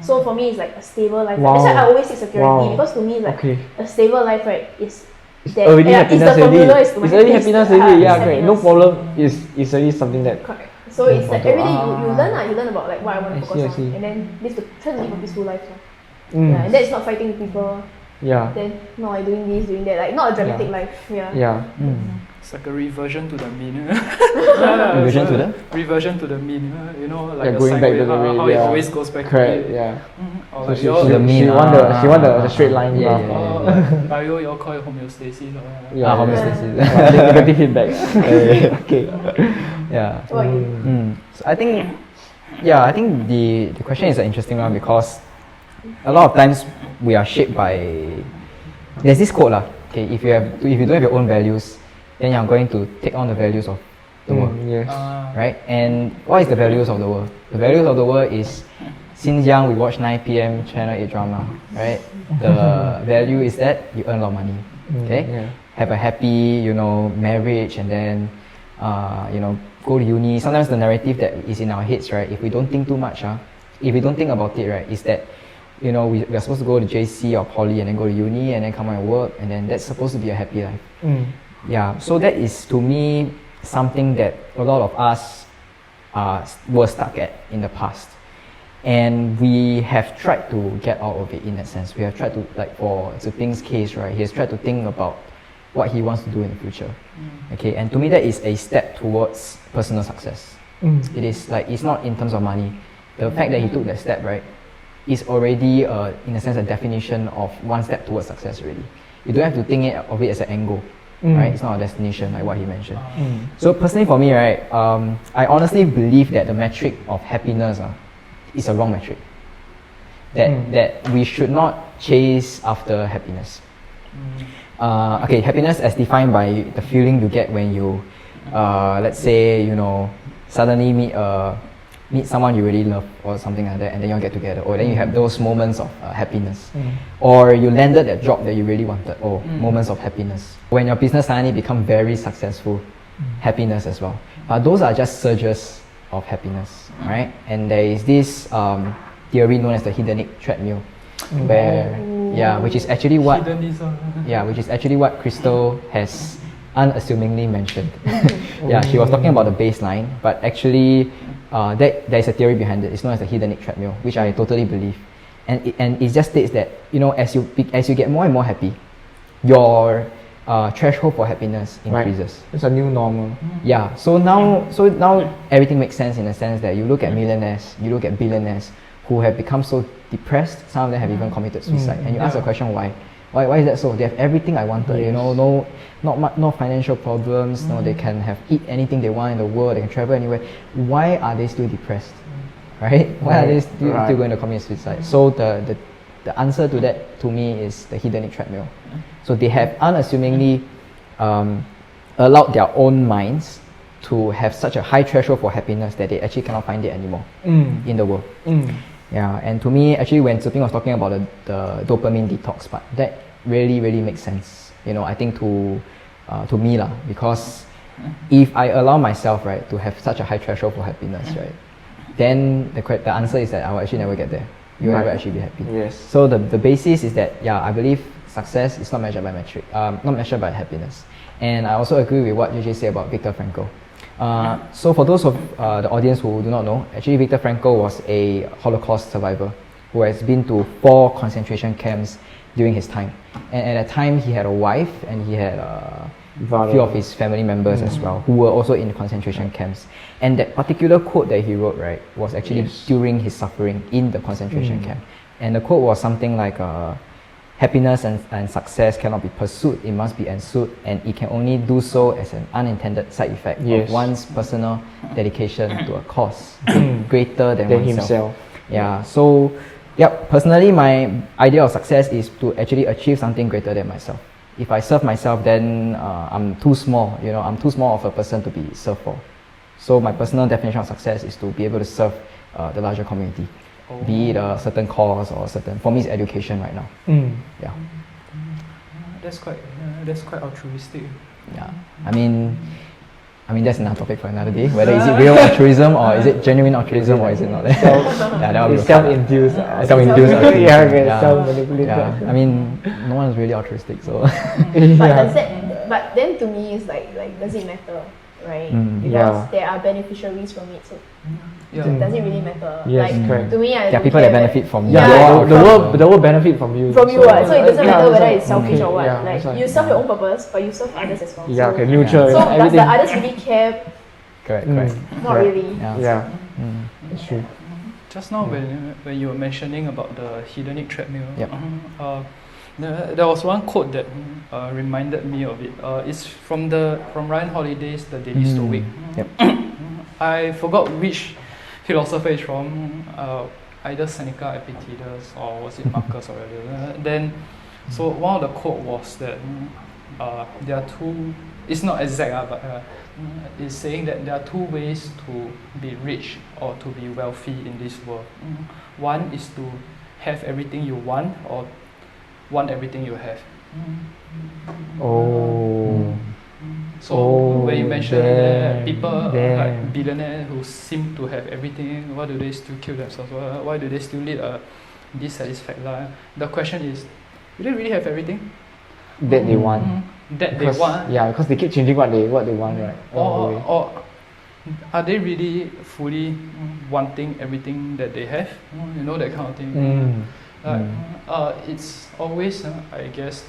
So for me, it's like a stable life. Wow. That's why I always seek security, Wow. because to me, like Okay. a stable life, right, is that Already is happiness the already. formula is to my It's already happiness. happiness already. Yeah, It's correct. No happiness. problem. It's already something that. Correct. So it's like every day Ah. you learn about like what I want to I focus see. on, and then try to live a peaceful life. Mm. Yeah, and that's not fighting with people. Yeah. Then no, I doing this, doing that. Like not a dramatic life. Yeah. Yeah. It's like a reversion to the mean. Reversion to the? Reversion to the mean. Like Yeah, a going sine back wave, to the way, how it yeah. always goes back Correct. to it. Yeah. Or So like she your, the mean, she want the straight line. Yeah, graph. yeah. bio, you all call it homeostasis. Yeah. Homeostasis. Negative feedback. Okay. Yeah. What about you? So I think the question is an interesting one, because a lot of times we are shaped by, there's this quote lah. Okay, if you don't have your own values, then you're going to take on the values of the world, Yes. right? And what is the values of the world? The values of the world is, since young we watch 9 p.m. Channel 8 drama, right? The value is that you earn a lot of money, okay? Yeah. Have a happy, marriage, and then, go to uni. Sometimes the narrative that is in our heads, right? If we don't think too much, if we don't think about it, right, is that, we are supposed to go to JC or poly and then go to uni and then come out and work, and then that's supposed to be a happy life. Yeah, so that is to me something that a lot of us were stuck at in the past. And we have tried to get out of it in that sense. We have tried to, like for Tse Pin's case, right, he has tried to think about what he wants to do in the future. Okay, and to me that is a step towards personal success. It is like, it's not in terms of money. The fact that he took that step, right, is already in a sense a definition of one step towards success already. You don't have to think of it as an end goal, right? It's not a destination like what he mentioned. So personally for me, right, I honestly believe that the metric of happiness is a wrong metric. That we should not chase after happiness. Okay, happiness as defined by the feeling you get when you, let's say, you know, suddenly meet someone you really love or something like that, and then you all get together, or then you have those moments of happiness, or you landed that job that you really wanted, or moments of happiness. When your business suddenly become very successful, happiness as well. Those are just surges of happiness, right? And there is this theory known as the hedonic treadmill, where which is actually what Crystal has unassumingly mentioned. She was talking about the baseline, but actually there is a theory behind it. It's known as the hedonic treadmill, which I totally believe, and it just states that, you know, as you get more and more happy, your threshold for happiness increases. Right. It's a new normal. Yeah. So now everything makes sense in the sense that you look at millionaires, you look at billionaires who have become so depressed. Some of them have even committed suicide, and you ask the question why. Why is that so? They have everything I wanted, you know, no financial problems, no, they can eat anything they want in the world, they can travel anywhere. Why are they still depressed? Right? Why are they still going to commit suicide? So the answer to that, to me, is the hedonic treadmill. So they have unassumingly allowed their own minds to have such a high threshold for happiness that they actually cannot find it anymore in the world. Yeah, and to me, actually, when Tse Pin was talking about the dopamine detox part, that really makes sense. You know, I think to me lah, because if I allow myself, right, to have such a high threshold for happiness, right, then the answer is that I will actually never get there. You will never actually be happy. Yes. So the basis is that, I believe success is not measured by metric, not measured by happiness. And I also agree with what JJ said about Viktor Frankl. So for those of the audience who do not know, actually Viktor Frankl was a Holocaust survivor who has been to 4 concentration camps during his time. And at that time he had a wife and he had a few of his family members as well who were also in concentration camps. And that particular quote that he wrote, right, was actually during his suffering in the concentration camp. And the quote was something like, happiness and success cannot be pursued, it must be ensued, and it can only do so as an unintended side effect of one's personal dedication to a cause greater than oneself. Yeah, so personally my idea of success is to actually achieve something greater than myself. If I serve myself, then I'm too small, you know, I'm too small of a person to be served for. So my personal definition of success is to be able to serve the larger community. Be it a certain cause or for me it's education right now. Yeah. That's quite altruistic. Yeah. I mean that's another topic for another day. Whether is it real altruism or is it genuine altruism or is it not? It's self-induced. Self-induced altruism. Self-manipulated. I mean, no one is really altruistic, so. But then to me it's like does it matter? Right? Because there are beneficiaries from it, so does it really matter? Yes, correct. To me, there are people that benefit from you. The world benefit from you. From you, so it doesn't matter whether it's selfish or what. Like you serve your own purpose, but you serve others as well. Yeah, okay, neutral. So does the others really care? Correct. Not really. Yeah. It's true. Just now when you were mentioning about the hedonic treadmill, there was one quote that reminded me of it. It's from Ryan Holiday's The Daily Stoic. I forgot which philosopher it's from, either Seneca, Epictetus, or was it Marcus or whatever. Then, so one of the quote was that there are two. It's not exact, but it's saying that there are 2 ways to be rich or to be wealthy in this world. One is to have everything you want, or want everything you have. So when you mention people like billionaires who seem to have everything, why do they still kill themselves? Why do they still lead a dissatisfied life? The question is, do they really have everything That they want. That they want. Yeah, because they keep changing what they want, right? Or are they really fully wanting everything that they have? You know, that kind of thing. It's always, I guess,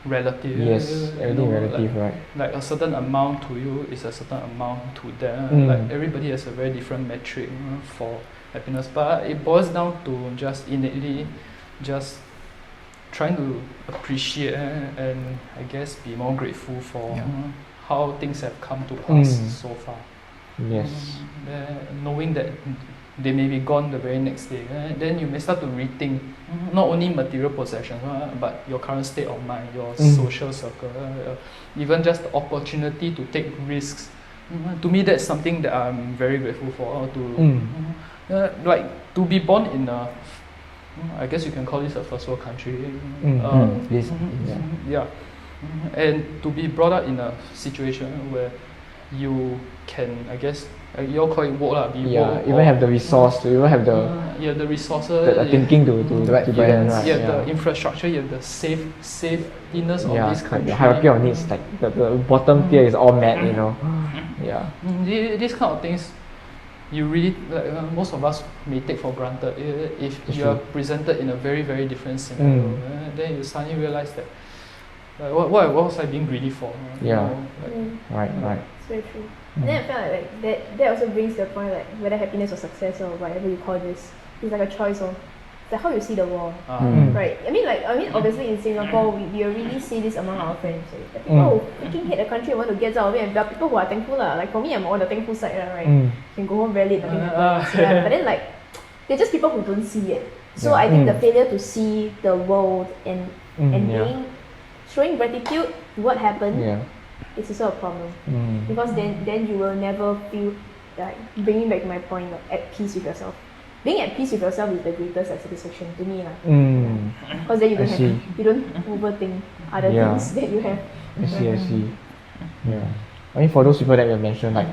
relative. Yes, everything relative, like, right? Like a certain amount to you is a certain amount to them. Like everybody has a very different metric for happiness, but it boils down to just innately, just trying to appreciate and I guess be more grateful for how things have come to pass so far. Yes. Knowing that they may be gone the very next day, then you may start to rethink not only material possessions, but your current state of mind, your social circle, even just the opportunity to take risks. To me, that's something that I'm very grateful for. Like to be born in a, I guess you can call this a first world country. And to be brought up in a situation where you can, I guess, you all call it woke lah. Even have the resource, you even have the resources, the thinking to do that, right? You have the infrastructure, you have the safetiness of this country. The hierarchy of needs, like the bottom tier is all met, you know. These kind of things, you really most of us may take for granted. If you are presented in a very, very different scenario, then you suddenly realize that what was I being greedy for? Right. It's very true. And then I felt like that also brings the point, like whether happiness or success or whatever you call this, it's like a choice of like how you see the world, right? I mean, obviously in Singapore we really see this among our friends. Like, people who freaking hate the country and want to get out of it, and there are people who are thankful lah. Like for me, I'm on the thankful side, right? You can go home very late, nothing happens. But then like they're just people who don't see it. So I think the failure to see the world and showing gratitude to what happened. It's also a problem because then you will never feel like, bringing back my point, like, at peace with yourself. Being at peace with yourself is the greatest satisfaction to me lah. Because then you don't overthink other things that you have. I see. I mean, for those people that you mentioned, like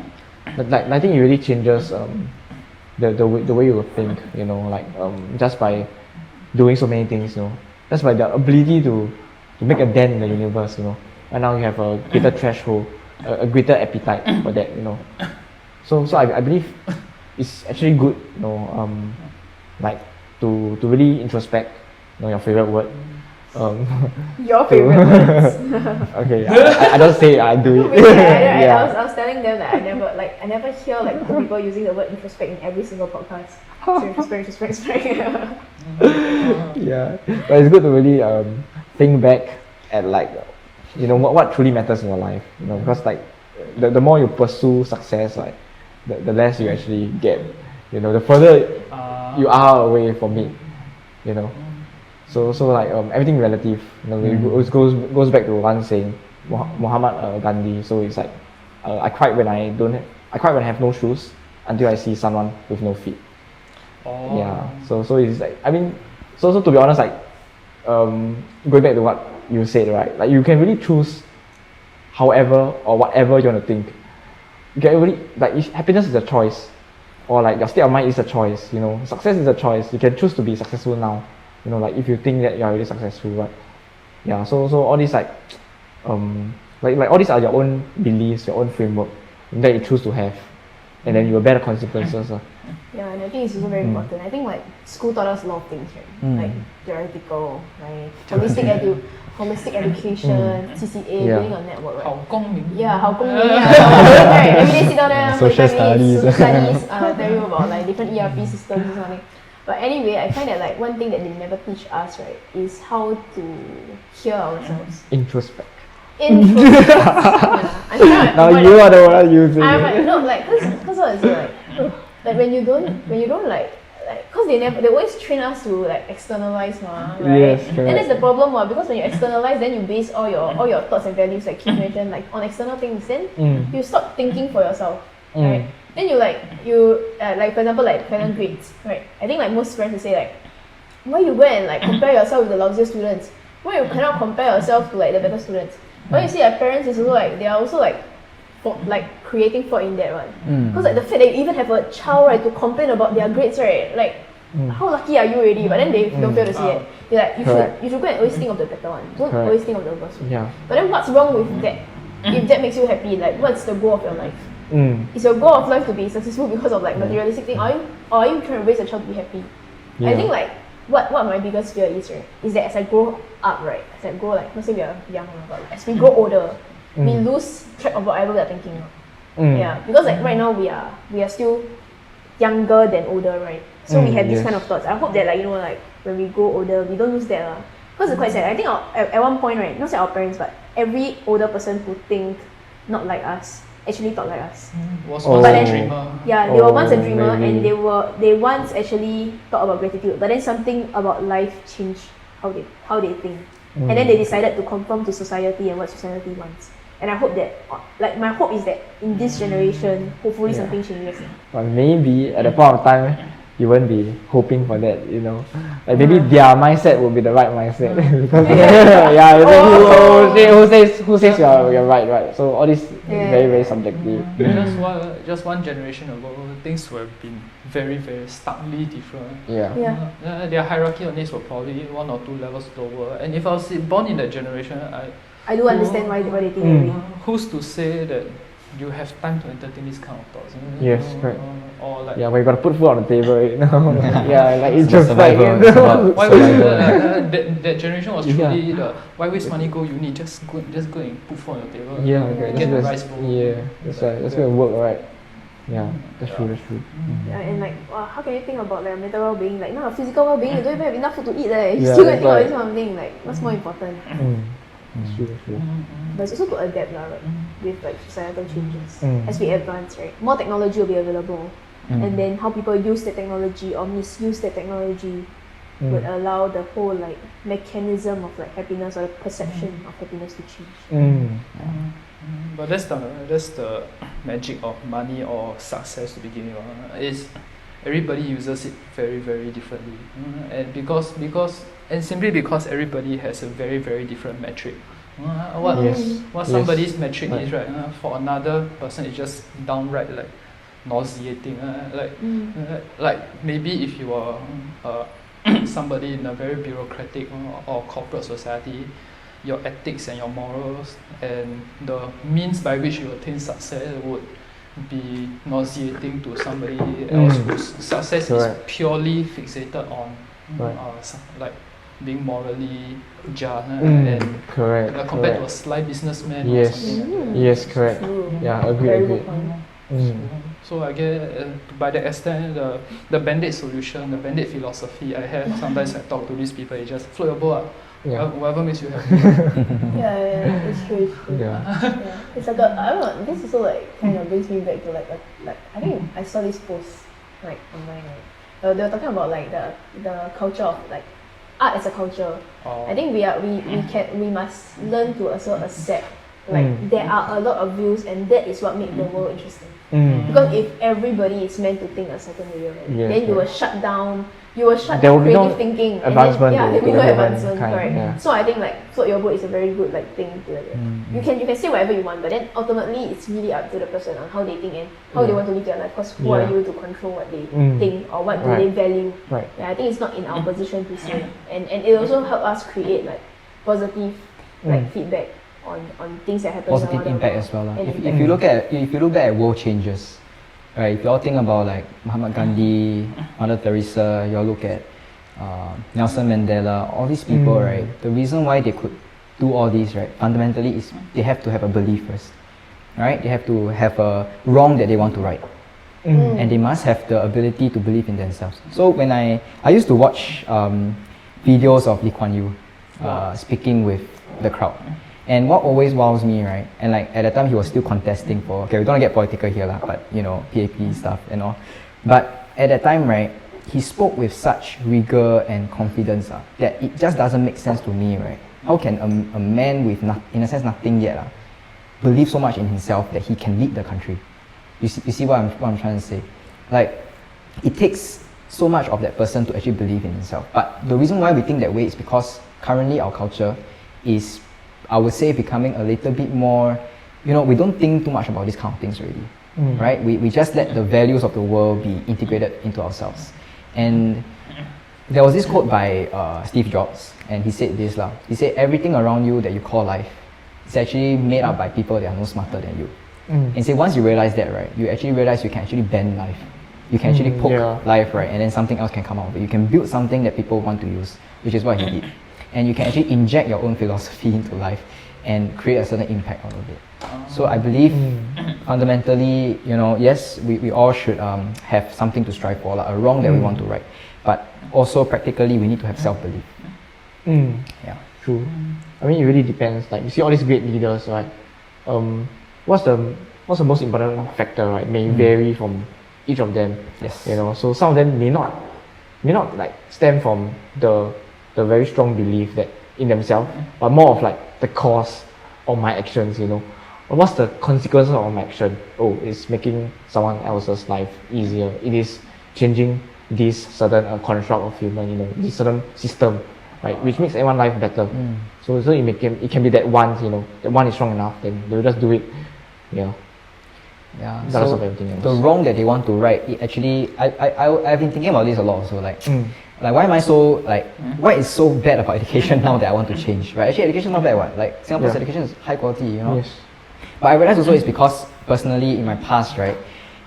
I think it really changes the way you think, you know, like just by doing so many things, you know, just by the ability to make a dent in the universe, you know. And now you have a greater threshold, a greater appetite for that, you know. So I believe it's actually good, you know, like to really introspect, you know, your favorite word. Your favorite words. Okay, I don't say it, I do it. I was telling them that I never hear like people using the word introspect in every single podcast. So introspect. But it's good to really think back at like, you know, what truly matters in your life, you know, because like the more you pursue success, like the less you actually get, you know, the further you are away from it, you know. So like everything relative, you know, it goes back to one saying, Muhammad Gandhi. So it's like I cried when I have no shoes until I see someone with no feet. So it's like, I mean, so to be honest, like going back to what you said, right? Like you can really choose however or whatever you want to think. You can really, like, happiness is a choice, or like your state of mind is a choice, you know. Success is a choice. You can choose to be successful now, you know, like if you think that you're really successful, right? So all these like all these are your own beliefs, your own framework that you choose to have, and then you will bear the consequences. Yeah, and I think it's also very important. I think like school taught us a lot of things, right? Like theoretical, right? Holistic education, CCA, building a network, right? 好公民. Yeah, 好公民. Right? Every day sit down there, social studies, tell you about like different ERP systems and something. But anyway, I find that like one thing that they never teach us, right, is how to hear ourselves. Introspect. Now you are the one using it. Like, no, like, cause what is it like when you don't like, cause they always train us to like externalize, right? Yes, correct. And that's the problem, because when you externalize, then you base all your thoughts and values, like Keith mentioned, like on external things. Then you stop thinking for yourself, right? Then you like for example, like final grades, right? I think like most friends will say like, why you go and like compare yourself with the lousier students? Why you cannot compare yourself to like the better students? But you see, our parents is also like, they are also like creating fault in that one. Because like the fact that you even have a child, right, to complain about their grades, right, like how lucky are you already? But then they don't fail to see it. They're like, you should go and always think of the better one. Don't always think of the worst one. But then what's wrong with that? If that makes you happy, like what's the goal of your life? Is your goal of life to be successful because of like materialistic thing, or are you trying to raise a child to be happy? I think like what my biggest fear is, right, is that as I grow up, right, as I grow, like, let's say we are young, but as we grow older, we lose track of whatever we are thinking. Yeah, because like right now we are still younger than older, right? So we have these kind of thoughts. I hope that like, you know, like when we grow older, we don't lose that. Because it's quite sad. I think at one point, right, not say our parents, but every older person who think not like us actually thought like us. Was once a dreamer. Yeah, they were once a dreamer, maybe. and they once actually thought about gratitude, but then something about life changed how they think, and then they decided to conform to society and what society wants. And I hope that, like, my hope is that in this generation, hopefully something changes. But maybe at the point of time, you won't be hoping for that, you know. Like maybe their mindset will be the right mindset. Because who says you're right? So all this very, very subjective. Just one generation ago, things would have been very, very starkly different. Their hierarchy on this were probably 1 or 2 levels lower. And if I was born in that generation, I do understand why they think that way. Who's to say that you have time to entertain these kind of thoughts? Yes, correct. Or like, when you gotta put food on the table, you know. Like it's just survival, like, it's about why waste that generation was truly the why waste money go uni, just go and put food on your table. Get the rice bowl. That's right. That's gonna work, right? Yeah, that's true. Yeah, and like, how can you think about like mental well-being? Like, not physical well-being, you don't even have enough food to eat. You still gonna think about this kind of thing. Like, what's more important? That's true. But it's also to adapt, right, with like societal changes. As we advance, right, more technology will be available, and then how people use the technology or misuse the technology would allow the whole like mechanism of like happiness or the perception of happiness to change. But that's the magic of money or success to begin with. Is everybody uses it very, very differently, and simply because everybody has a very, very different metric. What somebody's metric is, right, for another person it's just downright like nauseating. Like maybe if you are somebody in a very bureaucratic or corporate society, your ethics and your morals and the means by which you attain success would be nauseating to somebody else whose success is purely fixated on like being morally just and compared to a sly businessman or something. Yes, correct. Yeah, agree. So I guess by that extent, the band-aid solution, the band-aid philosophy I have, sometimes I talk to these people, it's just float your boat up. Whatever makes you happy. It's true. It's like I don't know, this also like kind of brings me back to like I think I saw this post like online, right? They were talking about like the culture of like art as a culture. I think we must learn to also accept like there are a lot of views, and that is what makes the world interesting. Because if everybody is meant to think a certain way, right, then you will shut down creative thinking, advancement, and then, there will be no advancement, correct? Yeah. So I think like float your boat is a very good like thing to like, you can say whatever you want, but then ultimately it's really up to the person on how they think and how they want to live their life. Because who are you to control what they think or what do they value? I think it's not in our position to say, and it also help us create like positive like feedback on things that happen. Positive impact as well. If you look back at world changes, right? If you all think about like Mahatma Gandhi, Mother Teresa, you all look at Nelson Mandela, all these people, right? The reason why they could do all these, right, fundamentally is they have to have a belief first, right? They have to have a wrong that they want to right, and they must have the ability to believe in themselves. So when I used to watch videos of Lee Kuan Yew speaking with the crowd. And what always wows me, right, and like at the time he was still contesting for, okay, we don't want to get political here lah, but you know, PAP stuff and all. But at that time, right, he spoke with such rigor and confidence that it just doesn't make sense to me, right? How can a man with, in a sense, nothing yet believe so much in himself that he can lead the country? You see what I'm trying to say? Like, it takes so much of that person to actually believe in himself. But the reason why we think that way is because currently our culture is, I would say, becoming a little bit more, you know, we don't think too much about these kind of things already, right? We just let the values of the world be integrated into ourselves. And there was this quote by Steve Jobs, and he said this lah. He said, everything around you that you call life is actually made up by people that are no smarter than you. And say once you realize that, right, you actually realize you can actually bend life. You can actually poke life, right, and then something else can come out of it. You can build something that people want to use, which is what he did. And you can actually inject your own philosophy into life and create a certain impact out of it. So I believe fundamentally, yes, we all should have something to strive for, like a wrong that we want to right. But also practically, we need to have self-belief. Yeah. True. I mean, it really depends. Like you see all these great leaders, right? What's the most important factor, right? May vary from each of them. Yes. So some of them may not like stem from the very strong belief that in themselves, but more of like the cause of my actions. What's the consequences of my action? Oh, it's making someone else's life easier. It is changing this certain construct of human, this certain system, right, which makes everyone's life better. So it can be that one, that one is strong enough, then they'll just do it. Yeah. So of everything else. the wrong that they want to right, it actually, I've been thinking about this a lot also. Like why am I so what is so bad about education now that I want to change? Right? Actually, education is not bad. What? Like Singapore's education is high quality. Yes. But I realize also it's because personally in my past, right,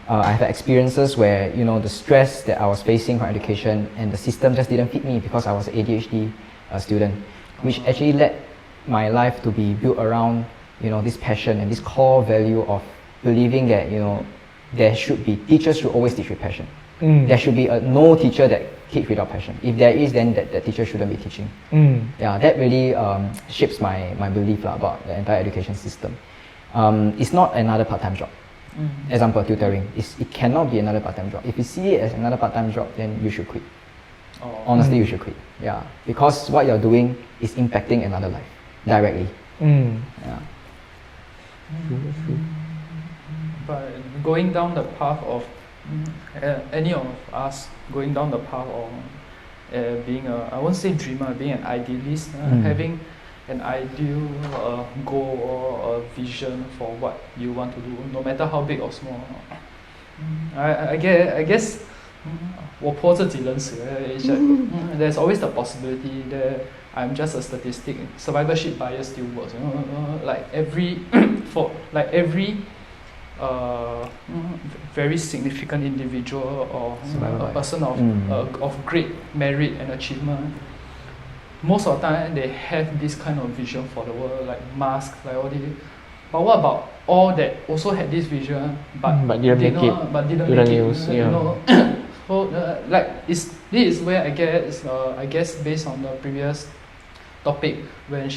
I've had experiences where the stress that I was facing from education and the system just didn't fit me because I was an ADHD student, which actually led my life to be built around this passion and this core value of believing that there should be teachers should always teach with passion. There should be no teacher that teach without passion. If there is, then that teacher shouldn't be teaching. That really shapes my belief about the entire education system. It's not another part-time job. Example, tutoring. It cannot be another part-time job. If you see it as another part-time job, then you should quit. Honestly, you should quit. Yeah, because what you're doing is impacting another life directly. Yeah. But going down the path of any of us going down the path of being I won't say dreamer, being an idealist, having an ideal goal or a vision for what you want to do, no matter how big or small. I guess 我泼自己冷水 there's always the possibility that I'm just a statistic. Survivorship bias still works. Like every very significant individual or a person of great merit and achievement, most of the time they have this kind of vision for the world, like Musk, like all this. But what about all that also had this vision but didn't make it? So this is where I guess based on the previous topic when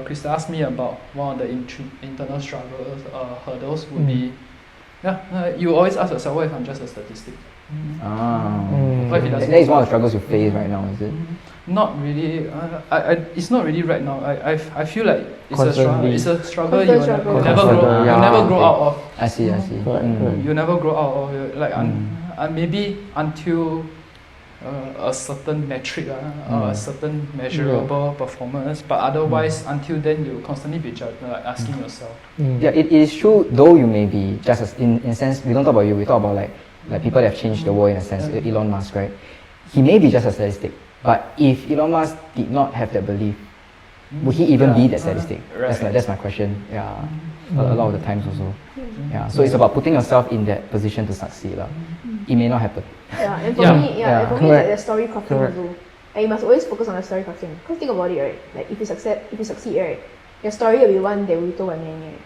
Krista asked me about one of the internal struggles, hurdles would be you always ask yourself, what if I'm just a statistic? That is one of the struggles you face right now, is it? Not really. It's not really right now. I feel like it's a struggle you never grow out of. I see. You never grow out of it. Like maybe until a certain metric, a certain measurable performance, but otherwise until then you constantly be asking yourself. It is true, though you may be just as in a sense, we don't talk about you, we talk about like people that have changed the world in a sense. Elon Musk, right? He may be just a statistic, but if Elon Musk did not have that belief, would he even be that statistic? That's my question. A lot of the times also. So it's about putting yourself in that position to succeed. It may not happen. And for me, it's like the story crafting also. And you must always focus on the story crafting. Because think about it, right? Like if you succeed, right, your story will be one that will be told by many, right?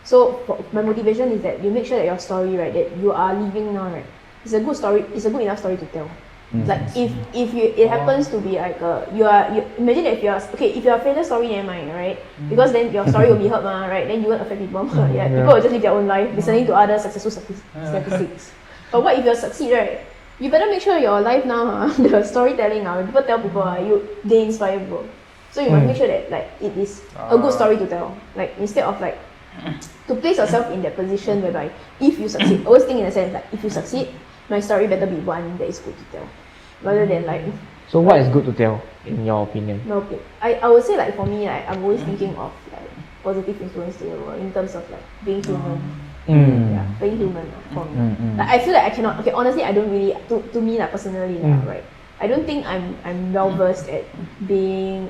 So my motivation is that you make sure that your story, right, that you are living now, right, it's a good story. It's a good enough story to tell. Like if it happens to be like you imagine that if you're a failure story, never mind, right? Because then your story will be heard, right? Then you won't affect people. People will just live their own life, listening to other successful statistics. But what if you succeed, right? You better make sure your life now, the storytelling, when people tell people, they inspire people. So you must make sure that like it is a good story to tell. Like instead of like to place yourself in that position whereby if you succeed, always think in a sense like if you succeed, my story better be one that is good to tell, rather than like. So what is good to tell in your opinion? I would say like for me, like I'm always thinking of like positive influence to the world in terms of like being human. Being human for me. Like I feel like I cannot. Okay, honestly, I don't really. To me, like personally, right. I don't think I'm well versed at being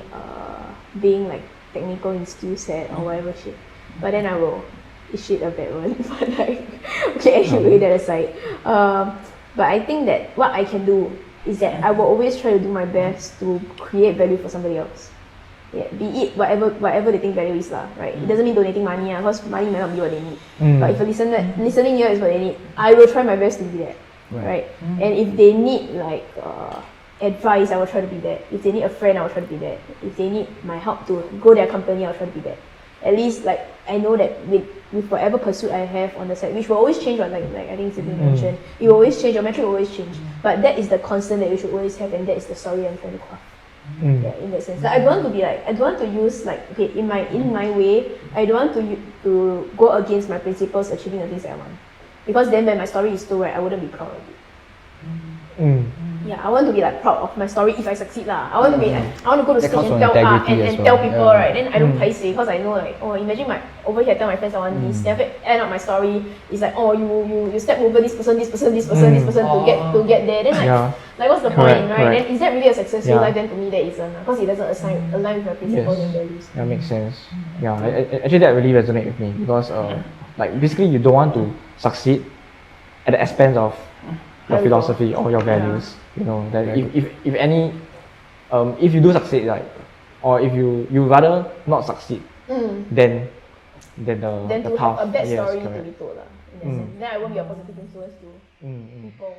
like technical in skill set or whatever shit. But then I will. is shit a bad one? But like, okay, anyway, that aside. But I think that what I can do is that I will always try to do my best to create value for somebody else. Yeah, be it whatever they think value is lah, right? It doesn't mean donating money, because money may not be what they need. But if a listening ear is what they need, I will try my best to be that, right? And if they need like advice, I will try to be that. If they need a friend, I will try to be that. If they need my help to grow their company, I'll try to be that. At least like I know that with whatever pursuit I have on the side, which will always change, like I think Tse Pin mentioned, it will always change, your metric will always change. But that is the constant that you should always have, and that is the story I'm trying to craft. Yeah, in that sense. Like, I don't want to use like, okay, in my way, I don't want to go against my principles achieving the things I want. Because then when my story is told, right, I wouldn't be proud of it. Yeah, I want to be like proud of my story if I succeed lah. I want to go to stage and tell people, right? Then I don't paiseh because I know like, oh, imagine over here I tell my friends I want this. Then after end up my story is like, oh, you step over this person to get there. Then like what's the point, right? Then is that really a successful life? Then to me that isn't, because it doesn't align with my principles and values. That makes sense. Yeah, actually that really resonates with me because like basically you don't want to succeed at the expense of your philosophy or your values. You know that if any if you do succeed, like, or if you rather not succeed, then the to path, have a bad story correct. to be told lah. In that sense. Then I won't be a positive influence to people.